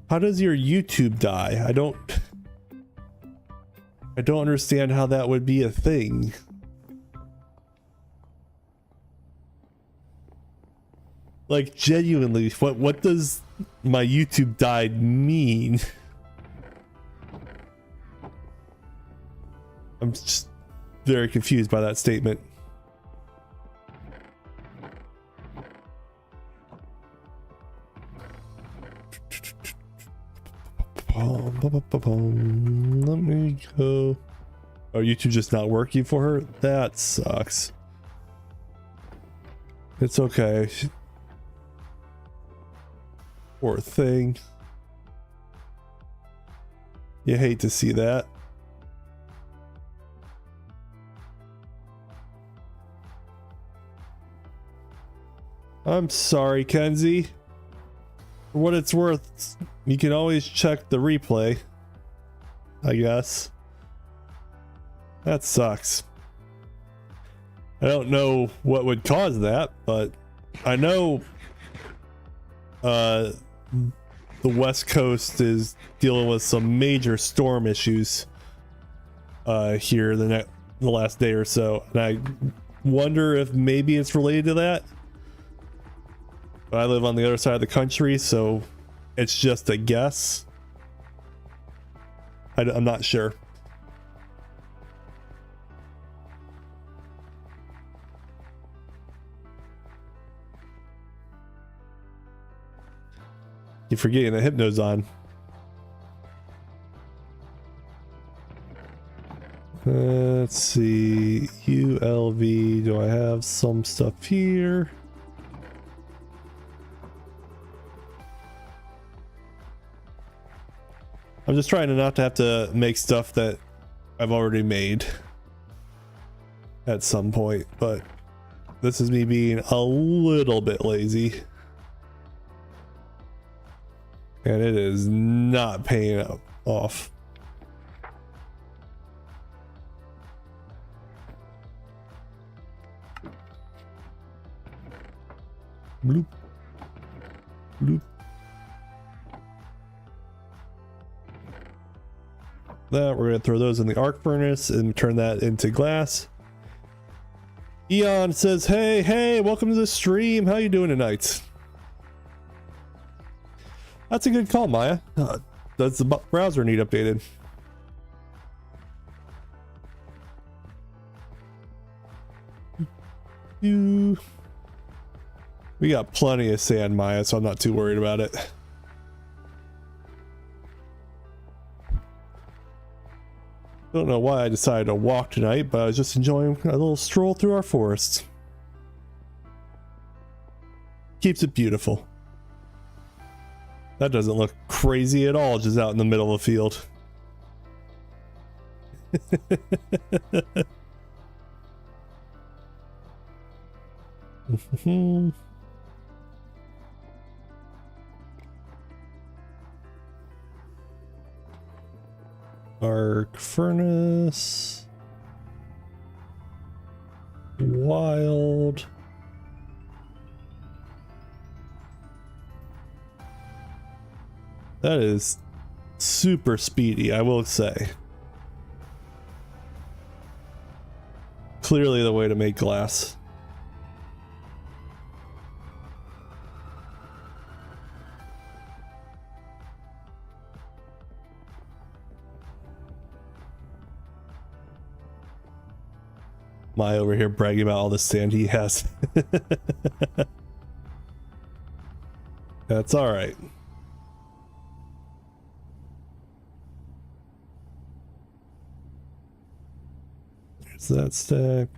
How does your YouTube die? I don't understand how that would be a thing. Like genuinely, what does my YouTube died mean? I'm just very confused by that statement. Let me go. Oh, YouTube just not working for her? That sucks. It's okay. Poor thing. You hate to see that. I'm sorry, Kenzie. For what it's worth, you can always check the replay, I guess. That sucks. I don't know what would cause that, but I know the West Coast is dealing with some major storm issues here the last day or so, and I wonder if maybe it's related to that. But I live on the other side of the country, so it's just a guess. I'm not sure. You're forgetting the hypno's on. Let's see. ULV. Do I have some stuff here? I'm just trying to not to have to make stuff that I've already made at some point, but this is me being a little bit lazy. And it is not paying off. Bloop. Bloop. That we're going to throw those in the arc furnace and turn that into glass. Eon says, hey, welcome to the stream. How you doing tonight? That's a good call, Maya. Does the browser need updated? We got plenty of sand, Maya, so I'm not too worried about it. Don't know why I decided to walk tonight, but I was just enjoying a little stroll through our forest. Keeps it beautiful. That doesn't look crazy at all, just out in the middle of the field. Arc furnace. Wild. That is super speedy, I will say. Clearly the way to make glass. Mai over here bragging about all the sand he has. That's all right. There's that stack.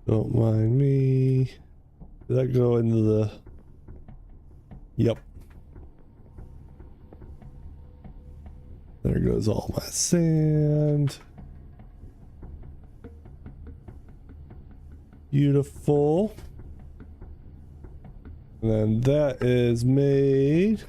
Don't mind me. Did that go into the... Yep. There goes all my sand. Beautiful. And then that is made.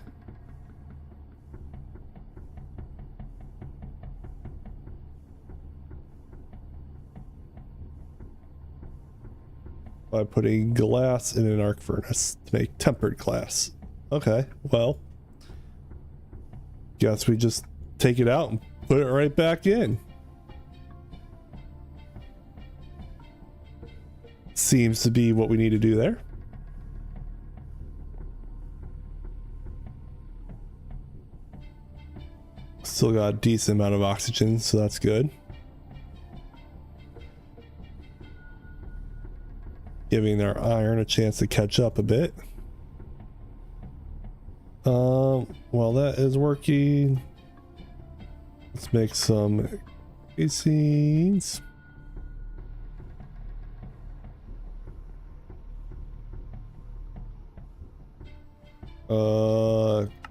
By putting glass in an arc furnace to make tempered glass. Okay, well, guess we just take it out and put it right back in. Seems to be what we need to do there. Still got a decent amount of oxygen, so that's good. Giving our iron a chance to catch up a bit. While that is working, let's make some casings.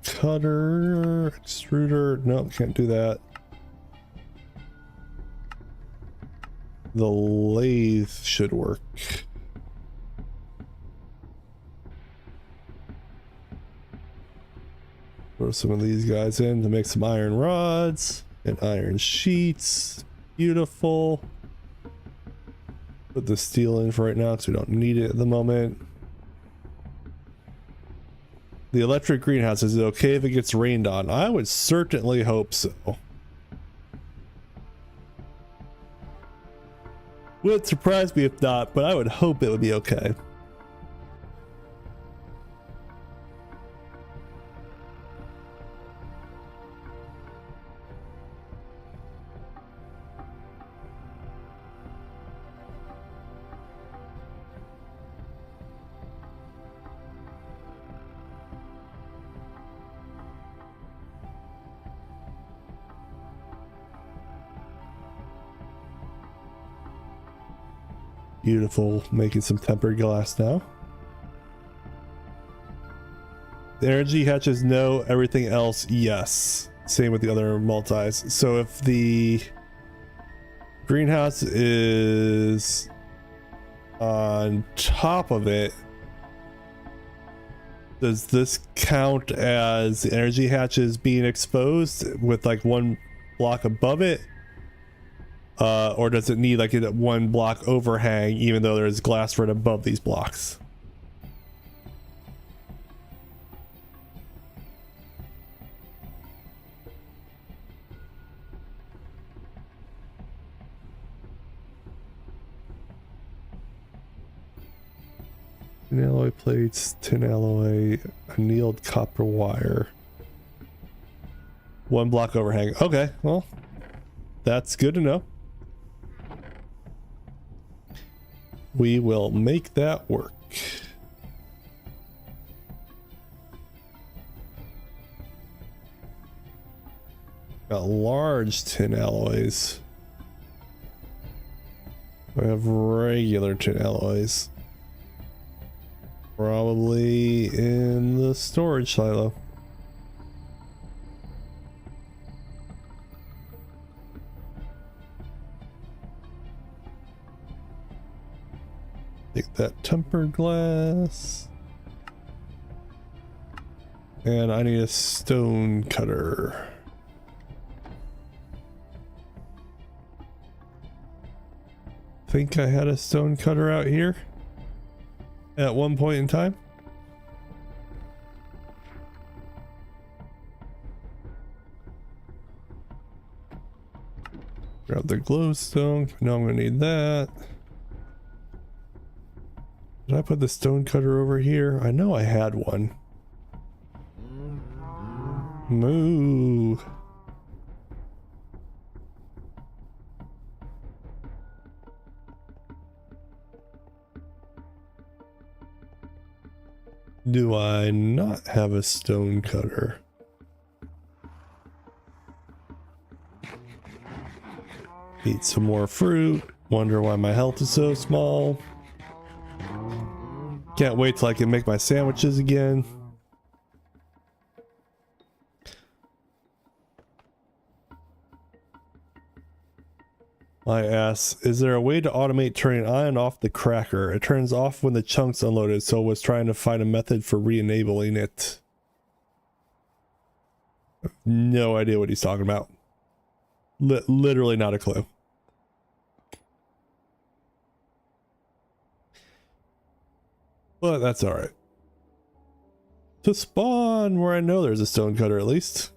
Cutter, extruder, no, can't do that. The lathe should work. Throw some of these guys in to make some iron rods and iron sheets. Beautiful. Put the steel in for right now because we don't need it at the moment. The electric greenhouse, is it okay if it gets rained on? I would certainly hope so. Would surprise me if not, but I would hope it would be okay. Beautiful, making some tempered glass now. The energy hatches, no. Everything else, yes. Same with the other multis. So if the greenhouse is on top of it, does this count as the energy hatches being exposed with like one block above it? Or does it need like a one block overhang even though there's glass right above these blocks? Tin alloy plates, tin alloy, annealed copper wire. One block overhang. Okay, well, that's good to know. We will make that work. Got large tin alloys. We have regular tin alloys. Probably in the storage silo. Take that tempered glass. And I need a stone cutter. Think I had a stone cutter out here at one point in time. Grab the glowstone. No, I'm gonna need that. Did I put the stone cutter over here? I know I had one. Moo. Do I not have a stone cutter? Eat some more fruit. Wonder why my health is so small. Can't wait till I can make my sandwiches again. I asked, is there a way to automate turning on and off the cracker? It turns off when the chunk's unloaded, so I was trying to find a method for re-enabling it. No idea what he's talking about. Literally not a clue. But that's alright. To spawn where I know there's a stone cutter at least.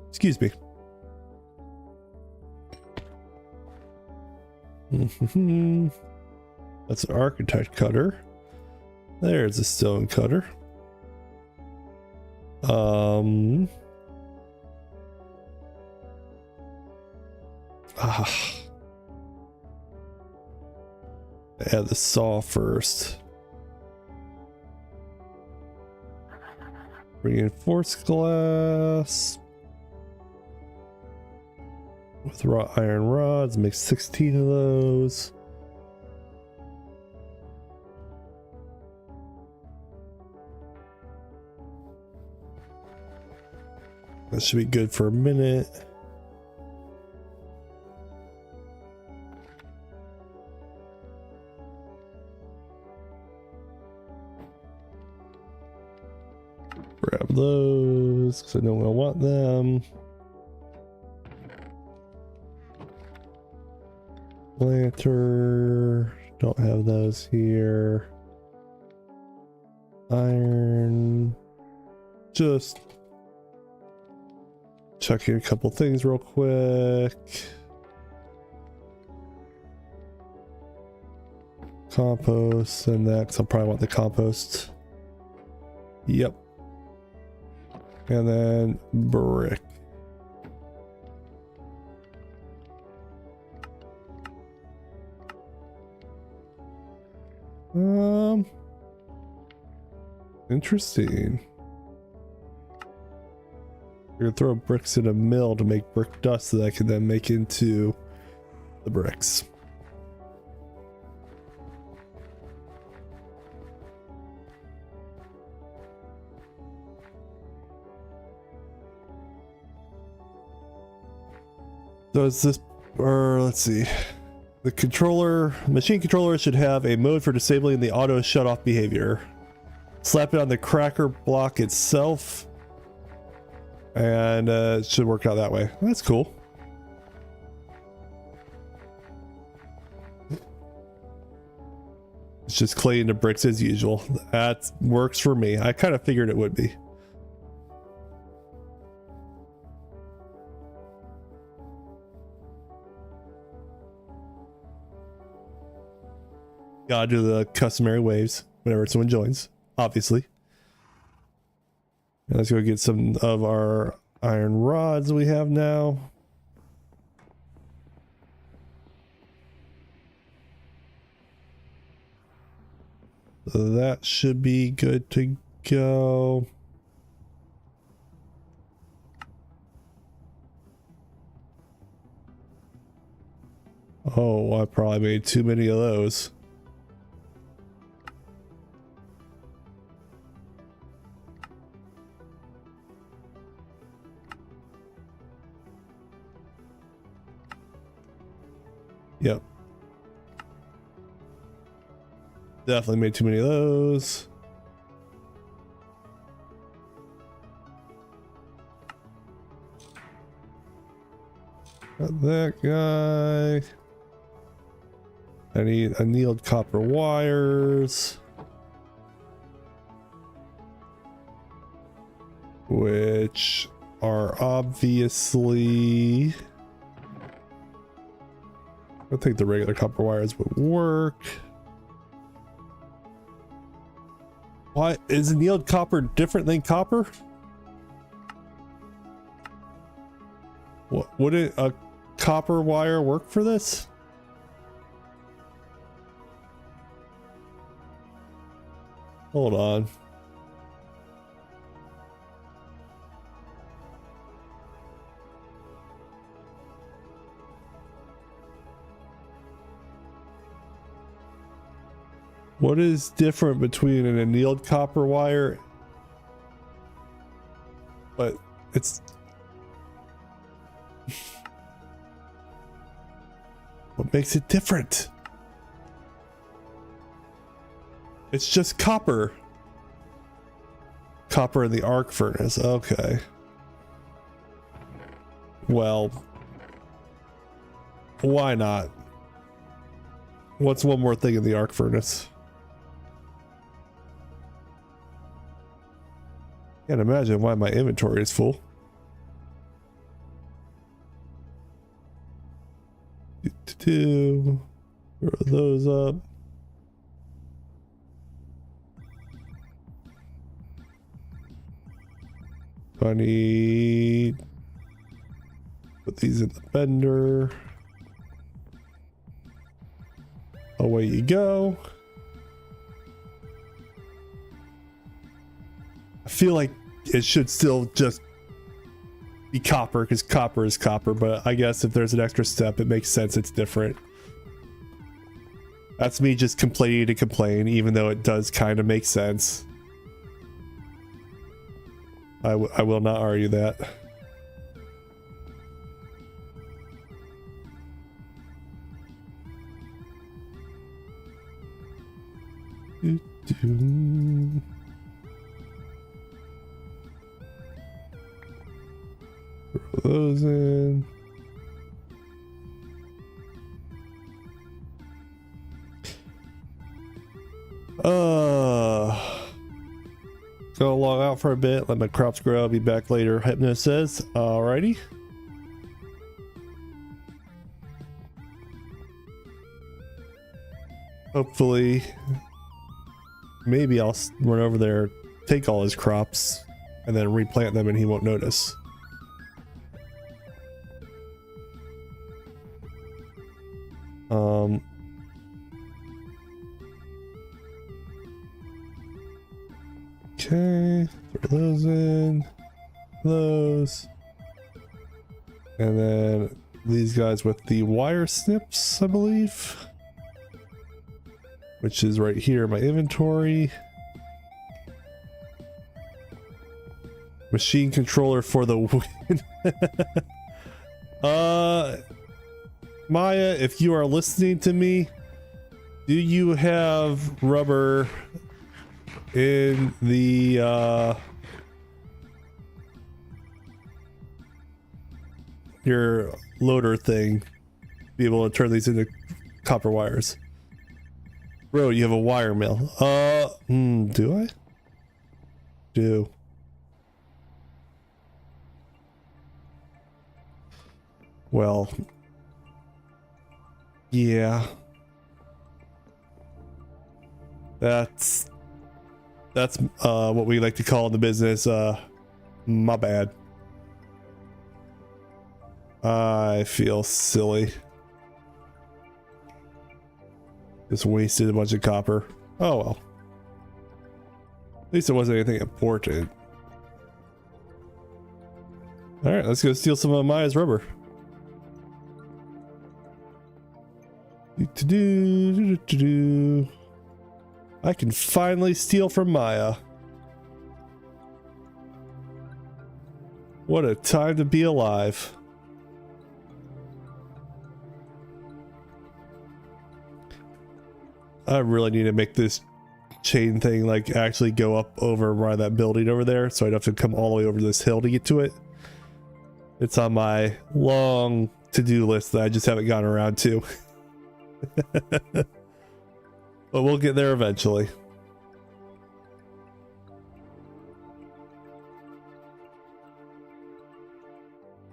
Excuse me. That's an architect cutter. There's a stone cutter. Add the saw first. Reinforced glass. With wrought iron rods, make 16 of those. That should be good for a minute. Grab those because I know I want them. Planter, don't have those here. Iron, just checking a couple things real quick. Compost and that, because I'll probably want the compost. Yep. And then brick. Interesting. You're gonna throw bricks in a mill to make brick dust that I can then make into the bricks. So is this, or let's see. The controller, machine controller should have a mode for disabling the auto shut off behavior. Slap it on the cracker block itself and it should work out that way. That's cool. It's just clay into bricks as usual. That works for me. I kind of figured it would be. Gotta do the customary waves whenever someone joins, obviously. And let's go get some of our iron rods we have now. So that should be good to go. Oh, I probably made too many of those. Yep. Definitely made too many of those. Got that guy. I need annealed copper wires, which are obviously, I think the regular copper wires would work. Why is annealed copper different than copper? What would a copper wire work for this? Hold on. What is different between an annealed copper wire? But it's what makes it different? It's just copper. Copper in the arc furnace. Okay. Well, why not? What's one more thing in the arc furnace? Can't imagine why my inventory is full. Throw those up. I need put these in the bender. Away you go. I feel like it should still just be copper because copper is copper, but I guess if there's an extra step, it makes sense. It's different. That's me just complaining to complain, even though it does kind of make sense. I will not argue that. Throw those in. Gonna log out for a bit, let my crops grow, I'll be back later, Hypno says. Alrighty. Hopefully, maybe I'll run over there, take all his crops, and then replant them and he won't notice. Okay, throw those in, those, and then these guys with the wire snips, I believe, which is right here in my inventory. Machine controller for the win. Maya, if you are listening to me, do you have rubber in the your loader thing, be able to turn these into copper wires? Bro, you have a wire mill. Do I? Do. Well, yeah. That's what we like to call in the business, my bad. I feel silly. Just wasted a bunch of copper. Oh well. At least it wasn't anything important. All right, let's go steal some of Maya's rubber. I can finally steal from Maya. What a time to be alive. I really need to make this chain thing like actually go up over by that building over there, so I'd have to come all the way over this hill to get to it. It's on my long to-do list that I just haven't gotten around to. But we'll get there eventually.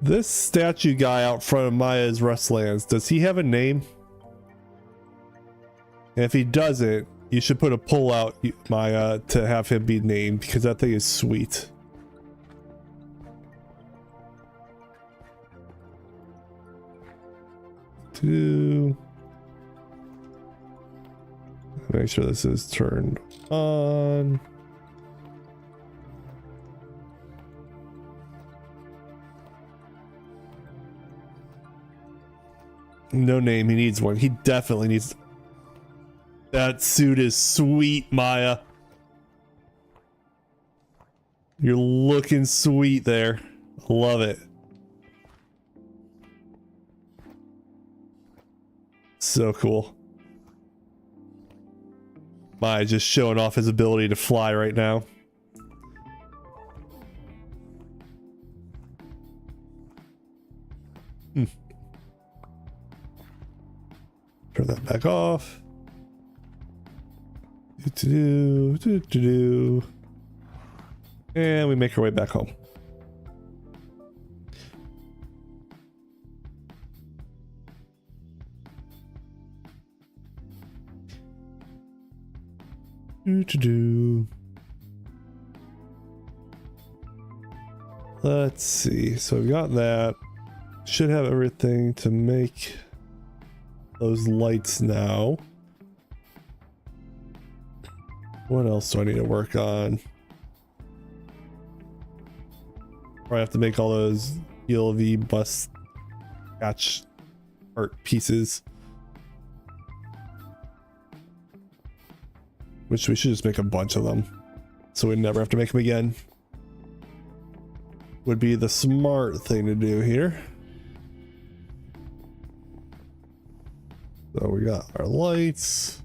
This statue guy out front of Maya's Rustlands, does he have a name? And if he doesn't, you should put a pull out, Maya, to have him be named, because that thing is sweet. Make sure this is turned on. No name, he needs one. He definitely needs. That suit is sweet, Maya. You're looking sweet there. Love it. So cool. Maya just showing off his ability to fly right now. Turn that back off. And we make our way back home. Let's see. So we got that. Should have everything to make those lights now. What else do I need to work on? Probably have to make all those ELV bus catch art pieces. Which we should just make a bunch of them, so we never have to make them again. Would be the smart thing to do here. So we got our lights.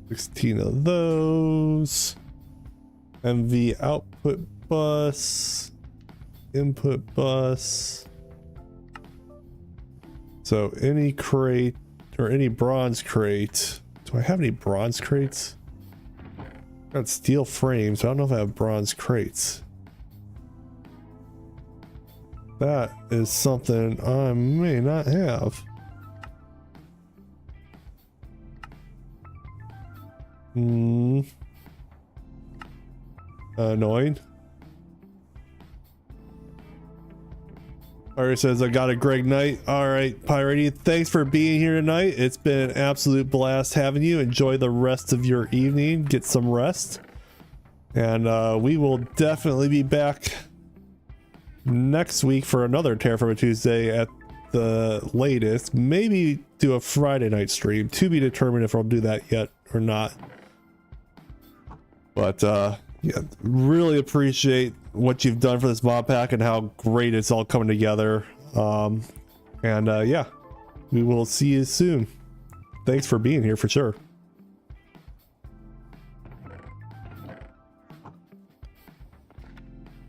16 of those. MV output bus. Input bus. So any crate or any bronze crate. Do I have any bronze crates? I've got steel frames. I don't know if I have bronze crates. That is something I may not have. Annoying. Alright, says I got a Greg night. Alright, Piratey, thanks for being here tonight. It's been an absolute blast having you. Enjoy the rest of your evening. Get some rest. And we will definitely be back next week for another Terrafirma Tuesday at the latest. Maybe do a Friday night stream. To be determined if I'll do that yet or not. But yeah, really appreciate what you've done for this mod pack and how great it's all coming together. Yeah, we will see you soon. Thanks for being here for sure.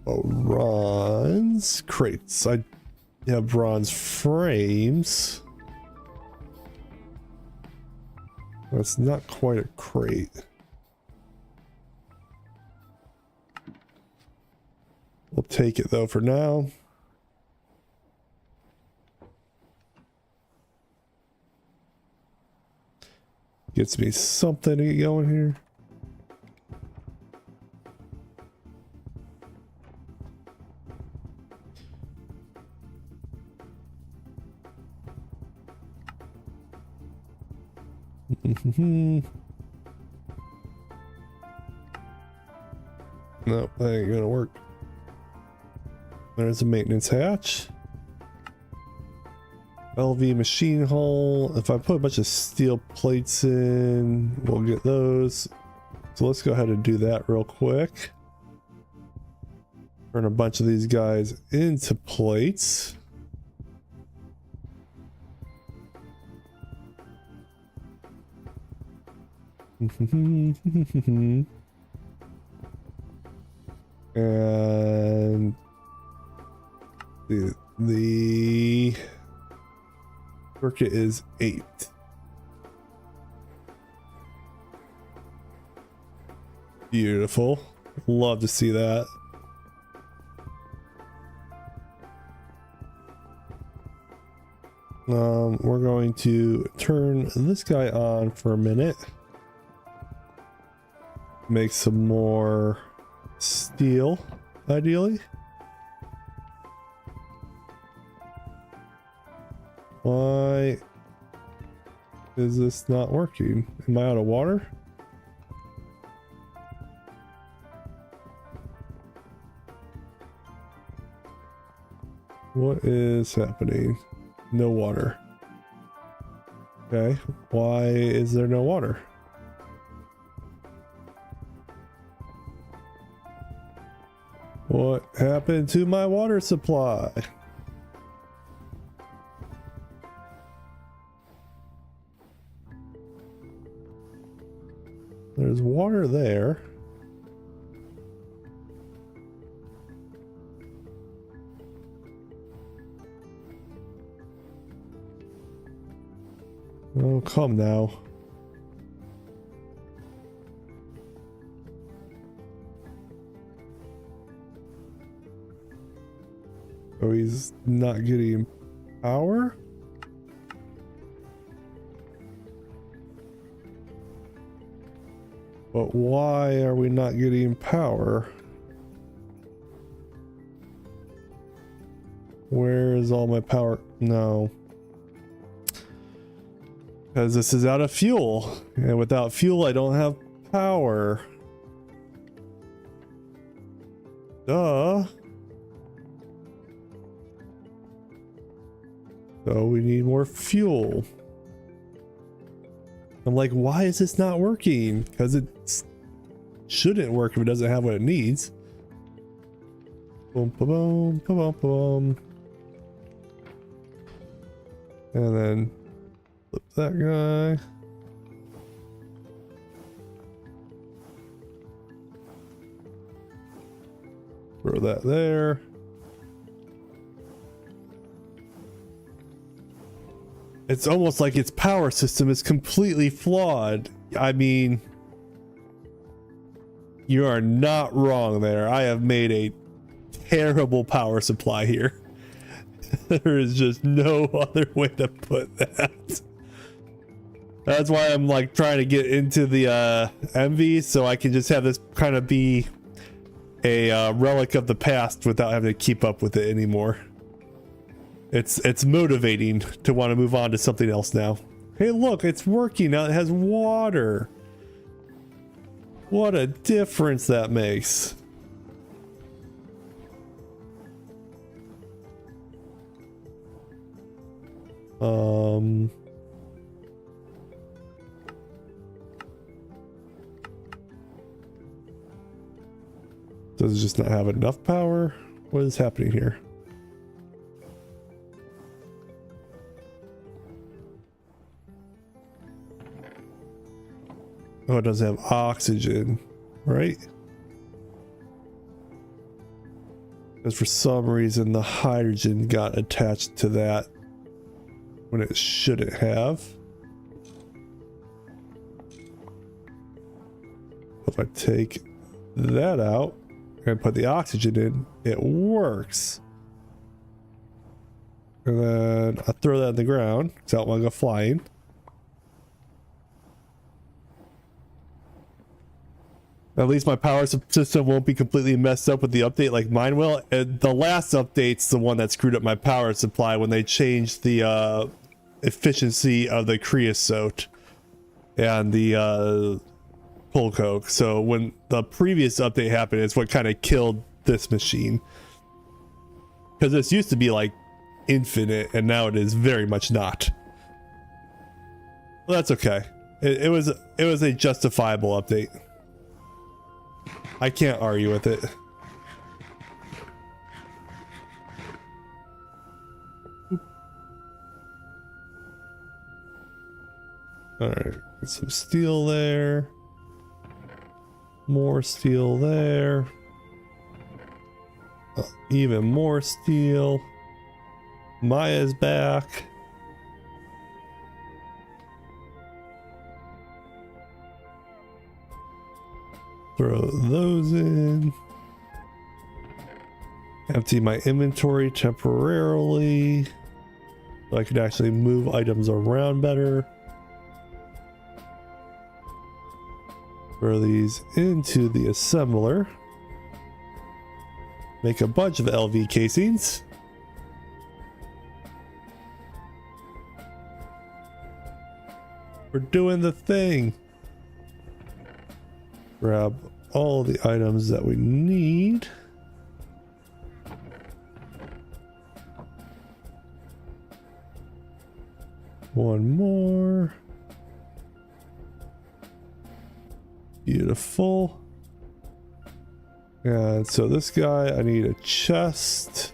Oh, bronze crates. I have bronze frames. That's not quite a crate. We'll take it though for now. Gets me something to get going here. Nope, that ain't gonna work. There's a maintenance hatch. LV machine hull. If I put a bunch of steel plates in, we'll get those. So let's go ahead and do that real quick. Turn a bunch of these guys into plates. And the circuit is 8. Beautiful. Love to see that. We're going to turn this guy on for a minute. Make some more steel, ideally. Why is this not working? Am I out of water? What is happening? No water. Okay, why is there no water? What happened to my water supply? There's water there. Oh, come now. Oh, he's not getting power? But why are we not getting power? Where is all my power? No. Because this is out of fuel. And without fuel, I don't have power. Duh. So we need more fuel. I'm like, why is this not working? Because it shouldn't work if it doesn't have what it needs. Boom, boom, boom, boom, boom. And then flip that guy. Throw that there. It's almost like its power system is completely flawed. I mean, you are not wrong there. I have made a terrible power supply here. There is just no other way to put that. That's why I'm like trying to get into the MV so I can just have this kind of be a relic of the past without having to keep up with it anymore. It's motivating to want to move on to something else now. Hey, look, it's working now. It has water. What a difference that makes. Does it just not have enough power? What is happening here? Oh, it doesn't have oxygen, right? Because for some reason the hydrogen got attached to that when it shouldn't have. If I take that out and put the oxygen in, it works. And then I throw that in the ground because I don't want to go flying. At least my power system won't be completely messed up with the update like mine will. And the last update's the one that screwed up my power supply when they changed the efficiency of the creosote and the pull coke. So when the previous update happened, it's what kind of killed this machine. Because this used to be like infinite, and now it is very much not. Well, that's okay. It was a justifiable update. I can't argue with it. All right, some steel there. More steel there. Even more steel. Maya's back. Throw those in. Empty my inventory temporarily so I can actually move items around better. Throw these into the assembler. Make a bunch of LV casings. We're doing the thing. Grab all the items that we need. One more. Beautiful. And so this guy, I need a chest.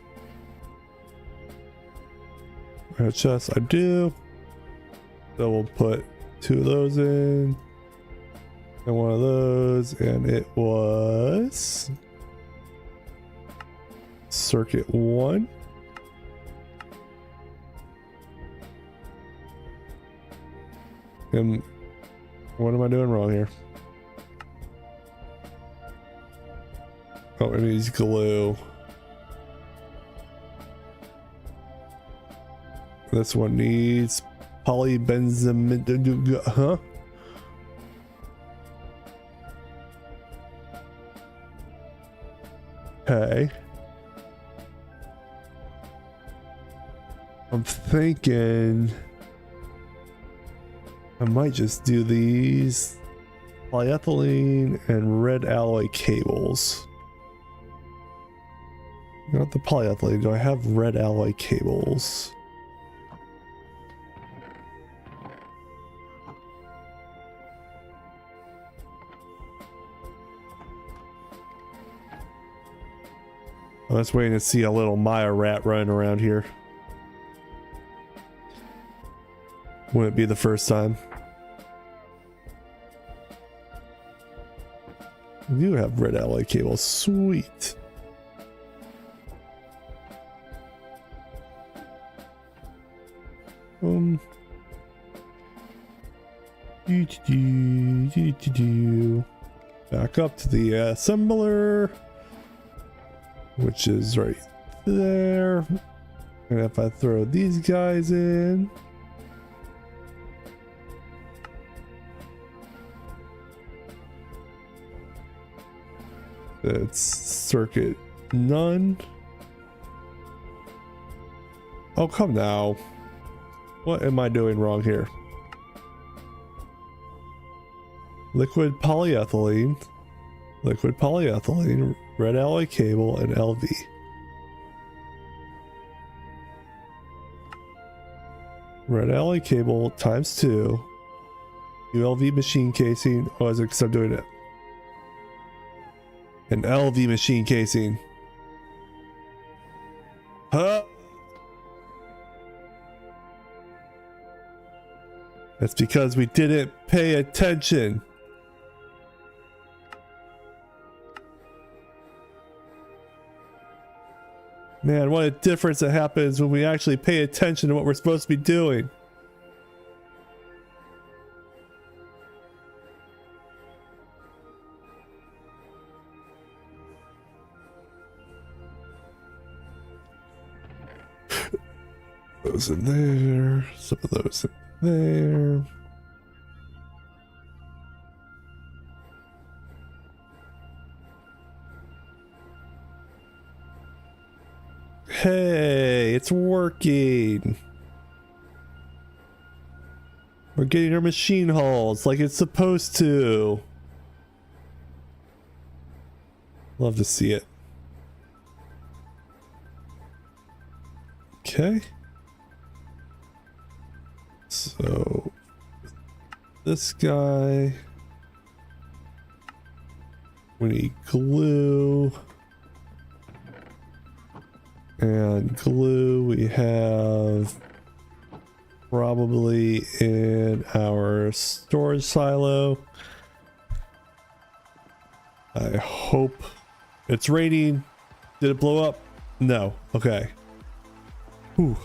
A chest, I do. So we'll put 2 of those in. And 1 of those. And it was circuit 1. And what am I doing wrong here? Oh, it needs glue. This one needs polybenzamide, huh? Okay. I'm thinking I might just do these polyethylene and red alloy cables. Not the polyethylene. Do I have red alloy cables? I was waiting to see a little Maya rat running around here. Wouldn't be the first time. We do have red alloy cables. Sweet. Back up to the assembler, which is right there. And if I throw these guys in, it's circuit none. Oh, come now. What am I doing wrong here? Liquid polyethylene, red alloy cable, and LV. Red alloy cable times 2. ULV machine casing. Oh, is it because I'm doing it? An LV machine casing. Huh? That's because we didn't pay attention. Man, what a difference it happens when we actually pay attention to what we're supposed to be doing. Those in there, some of those in there. Hey, it's working. We're getting our machine hulls like it's supposed to. Love to see it. Okay. So this guy, we need glue. And glue we have probably in our storage silo. I hope it's raining. Did it blow up? No. Okay. Whew.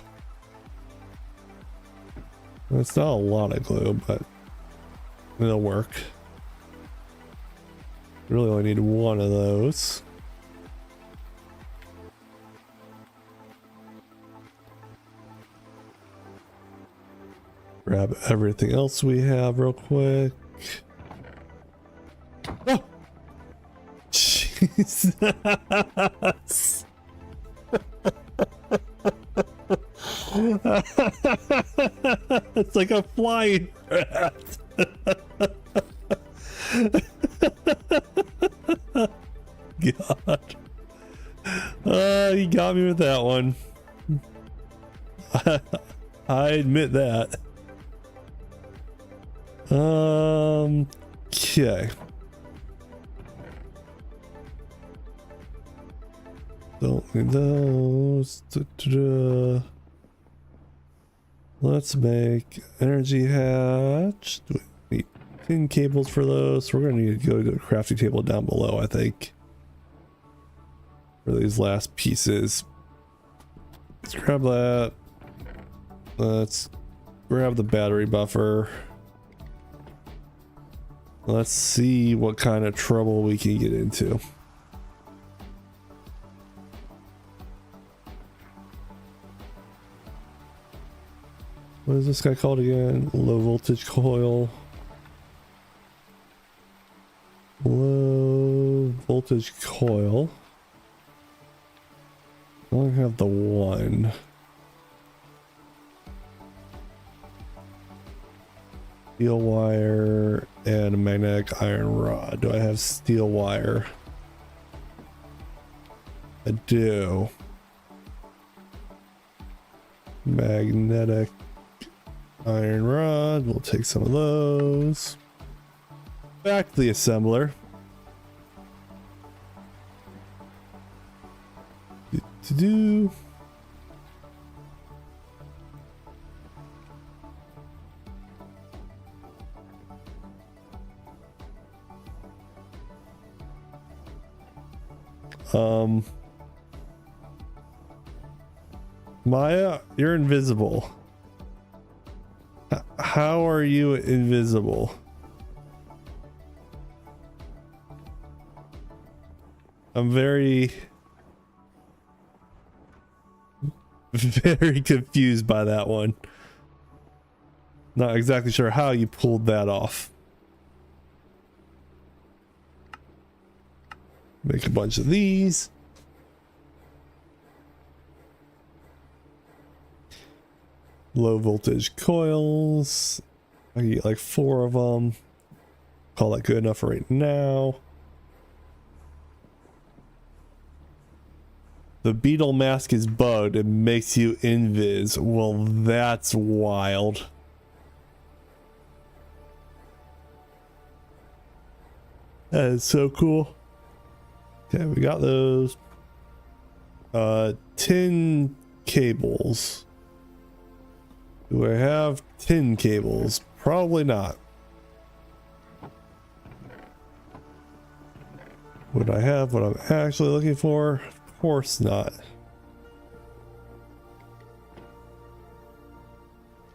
It's not a lot of glue, but it'll work. Really only need one of those. Grab everything else we have real quick. Oh! Jesus. It's like a flying rat. God. You got me with that one. I admit that. Okay. Don't need those. Let's make energy hatch. Do we need tin cables for those? So we're gonna need to go to the crafting table down below, I think, for these last pieces. Let's grab that. Let's grab the battery buffer. Let's see what kind of trouble we can get into. What is this guy called again? Low voltage coil. Low voltage coil. I only have the one. Steel wire and a magnetic iron rod. Do I have steel wire? I do. Magnetic iron rod. We'll take some of those. Back to the assembler. Do. Maya, you're invisible. How are you invisible? I'm very confused by that one. Not exactly sure how you pulled that off. Make a bunch of these. Low voltage coils. I can get like 4 of them. Call that good enough for right now. The beetle mask is bugged. It makes you invis. Well, that's wild. That is so cool. Okay, we got those. 10 cables. Do I have 10 cables? Probably not. Would I have what I'm actually looking for? Of course not.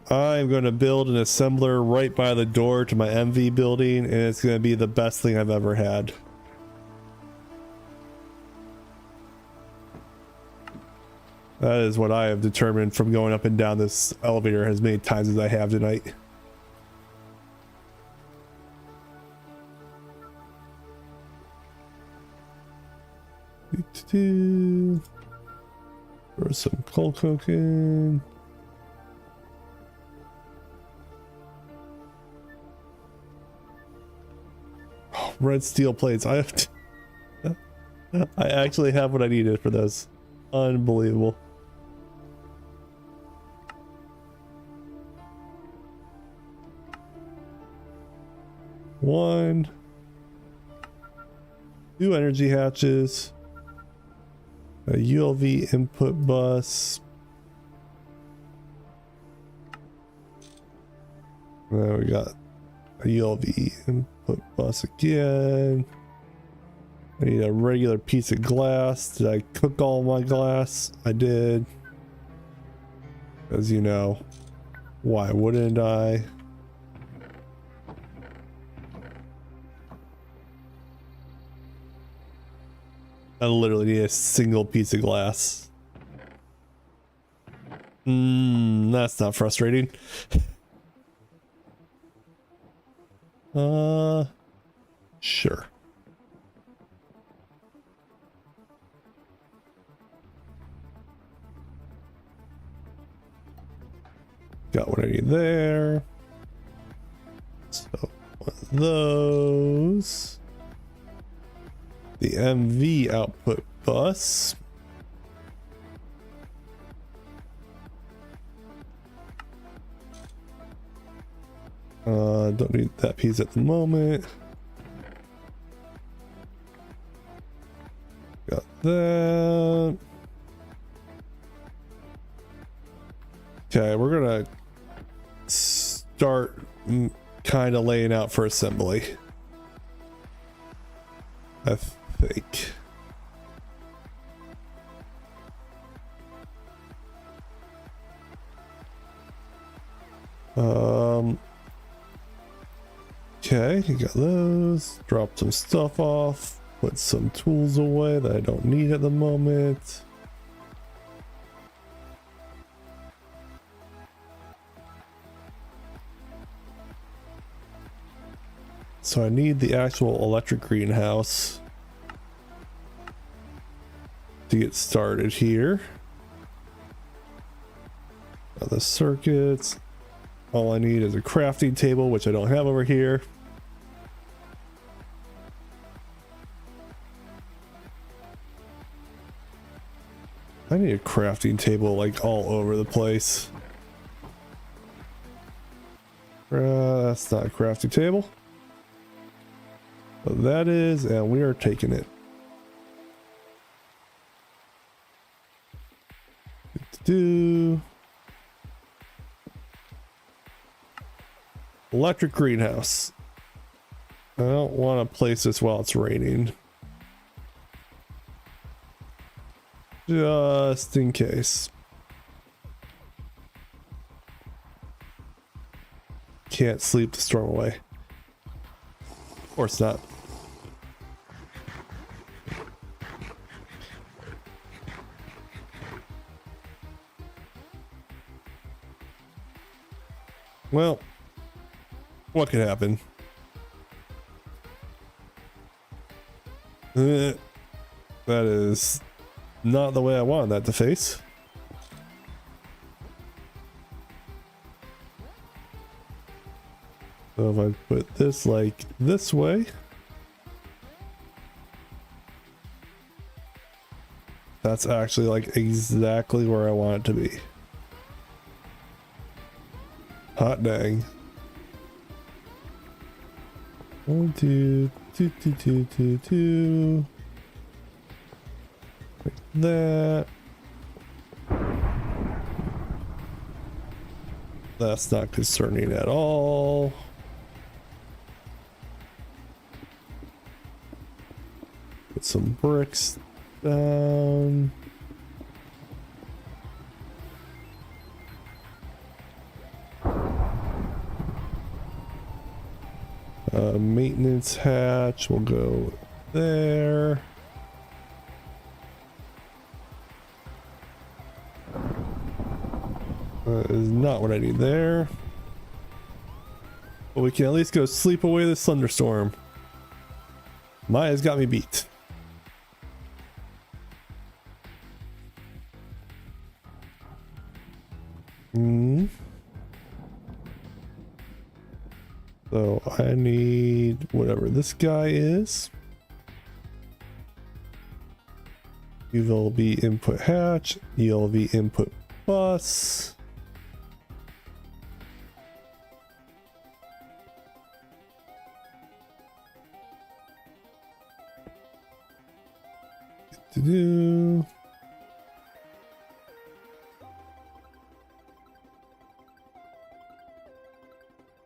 I'm going to build an assembler right by the door to my MV building, and it's going to be the best thing I've ever had. That is what I have determined from going up and down this elevator as many times as I have tonight. Throw some coal coke in. Oh, red steel plates. I have to... I actually have what I needed for those. Unbelievable. One. 2 energy hatches. A ULV input bus. Now we got a ULV input bus again. I need a regular piece of glass. Did I cook all my glass? I did. As you know, why wouldn't I? I literally need a single piece of glass. That's not frustrating. Sure. Got what I need there. So one of those. The MV output bus. Don't need that piece at the moment. Got that. Okay, we're gonna start kind of laying out for assembly. I think. Okay, you got those. Drop some stuff off. Put some tools away that I don't need at the moment. So I need the actual electric greenhouse to get started here. The circuits. All I need is a crafting table, which I don't have over here. I need a crafting table like all over the place. That's not a crafting table. But that is, and we are taking it. Electric greenhouse. I don't want to place this while it's raining. Just in case. Can't sleep the storm away. Of course not. Well, what could happen? That is not the way I wanted that to face. So if I put this like this way, that's actually like exactly where I want it to be. Hot dang. 1, 2, 2, 2, 2, 2, 2. Like that. That's not concerning at all. Put some bricks down. Maintenance hatch will go there. That is not what I need there. But we can at least go sleep away this thunderstorm. Maya's got me beat. So I need whatever this guy is. ULV input hatch, ULV input bus. Do.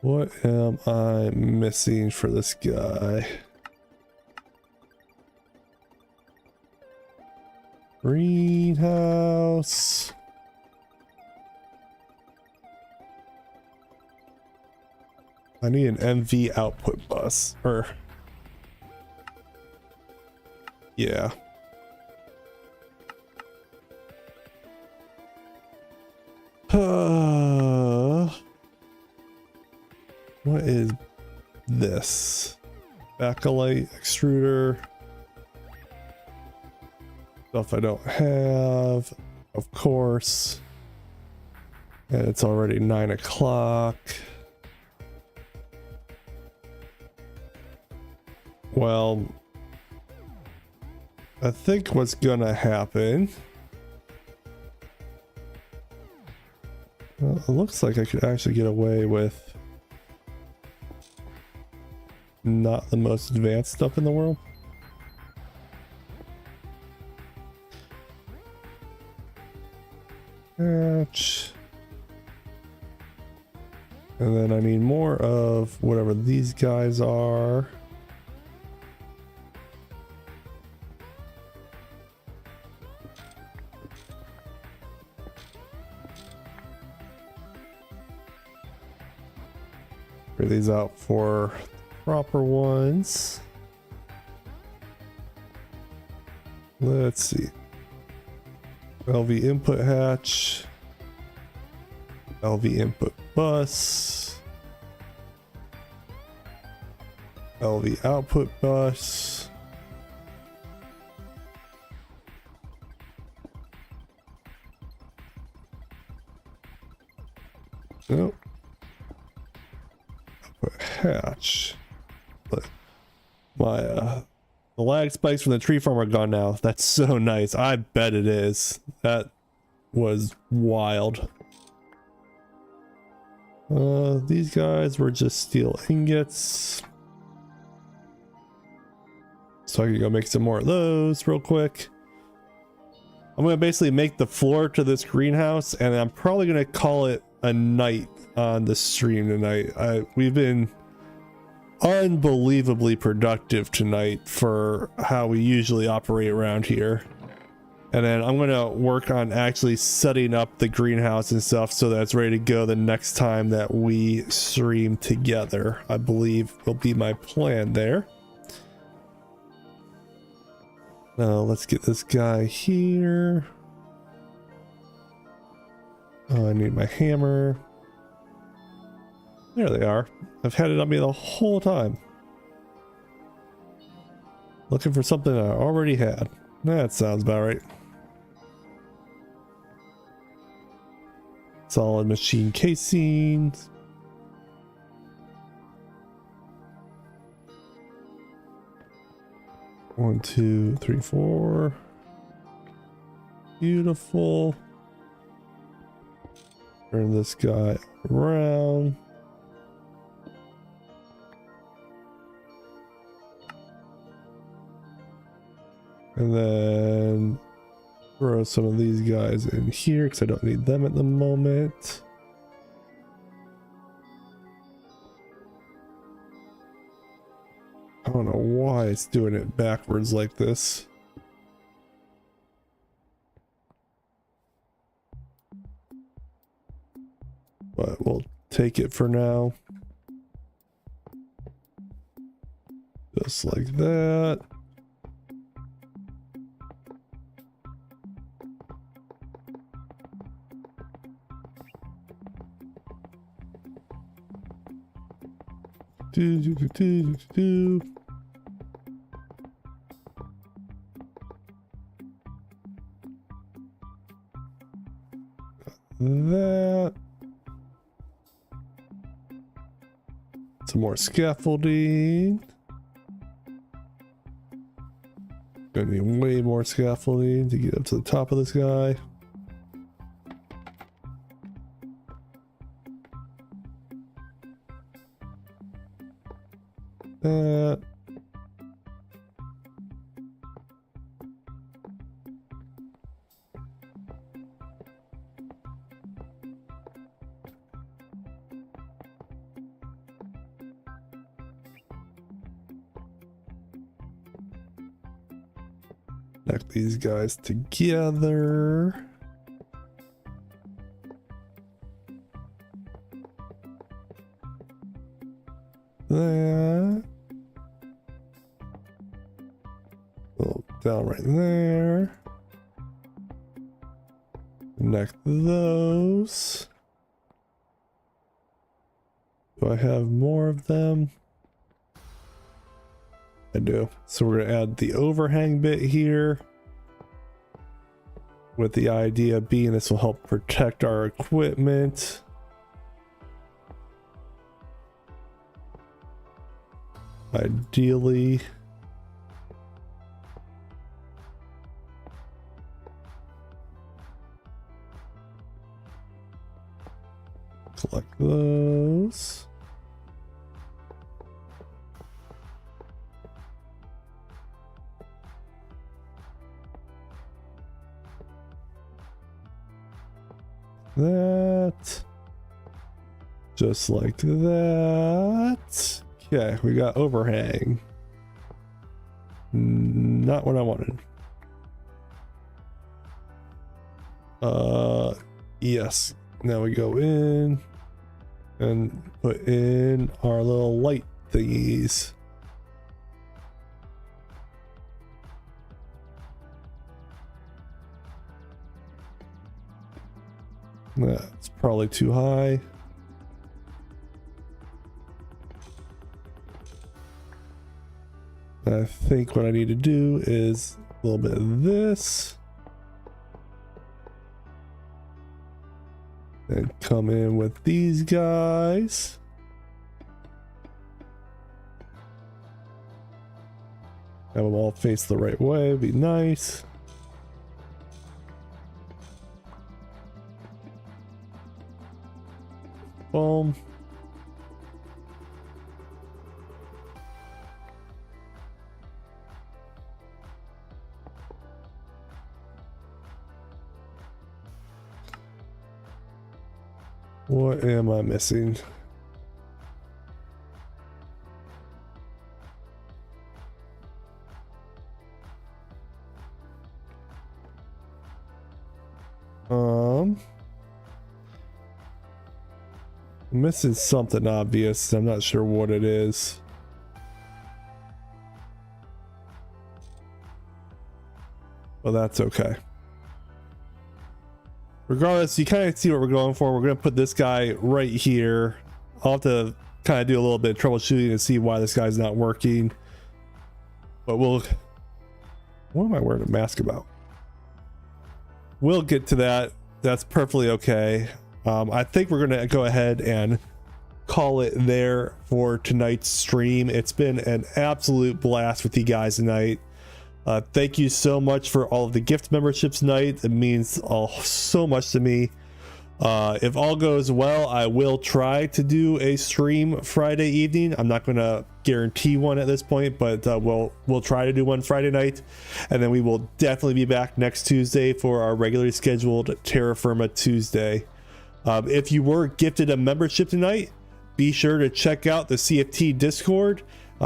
What am I missing for this guy? Greenhouse. I need an MV output bus, or yeah. What is this? Backlight extruder. Stuff I don't have, of course. And it's already 9 o'clock. Well, I think what's gonna happen. Well, it looks like I could actually get away with not the most advanced stuff in the world. Hatch. And then I need more of whatever these guys are. Figure these out for proper ones. Let's see. LV input hatch. LV input bus. LV output bus. Nope. Output hatch. But my the lag spikes from the tree farm are gone now. That's so nice. I bet it is. That was wild. These guys were just steel ingots. So I can go make some more of those real quick. I'm gonna basically make the floor to this greenhouse, and I'm probably gonna call it a night on the stream tonight. We've been unbelievably productive tonight for how we usually operate around here. And then I'm gonna work on actually setting up the greenhouse and stuff so that it's ready to go the next time that we stream together. I believe will be my plan there. Now let's get this guy here. Oh, I need my hammer. There they are. I've had it on me the whole time. Looking for something I already had. That sounds about right. Solid machine casings. One, two, three, four. Beautiful. Turn this guy around. And then throw some of these guys in here because I don't need them at the moment. I don't know why it's doing it backwards like this. But we'll take it for now. Just like that. Do. That. Some more scaffolding. Gonna need way more scaffolding to get up to the top of this guy. Connect these guys together. That. Oh, down right there. Connect those. Do I have more of them? I do. So we're gonna add the overhang bit here, with the idea being this will help protect our equipment. Ideally. Collect those. That. Just like that. Okay, we got overhang. Not what I wanted. Yes. Now we go in and put in our little light thingies. That's probably too high. I think what I need to do is a little bit of this. And come in with these guys. Have them all face the right way, would be nice. Boom. What am I missing? I'm missing something obvious. I'm not sure what it is. Well, that's okay. Regardless, you kind of see what we're going for. We're going to put this guy right here. I'll have to kind of do a little bit of troubleshooting to see why this guy's not working. But we'll... What am I wearing a mask about? We'll get to that. That's perfectly okay. I think we're going to go ahead and call it there for tonight's stream. It's been an absolute blast with you guys tonight. Thank you so much for all of the gift memberships tonight. It means so much to me. If all goes well, I will try to do a stream Friday evening. I'm not going to guarantee one at this point, but we'll try to do one Friday night, and then we will definitely be back next Tuesday for our regularly scheduled Terrafirma Tuesday. If you were gifted a membership tonight, be sure to check out the CFT Discord.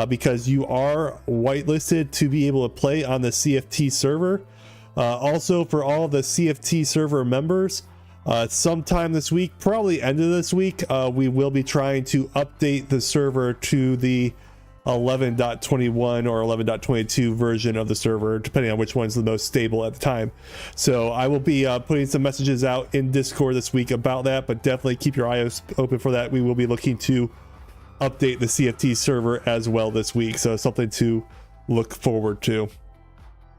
Because you are whitelisted to be able to play on the CFT server. Also, for all of the CFT server members, sometime this week, probably end of this week, we will be trying to update the server to the 11.21 or 11.22 version of the server, depending on which one's the most stable at the time. So I will be putting some messages out in Discord this week about that, but definitely keep your eyes open for that. We will be looking to update the CFT server as well this week, so something to look forward to.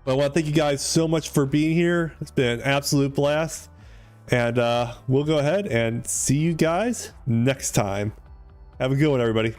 But I want to thank you guys so much for being here. It's been an absolute blast, and we'll go ahead and see you guys next time. Have a good one, everybody.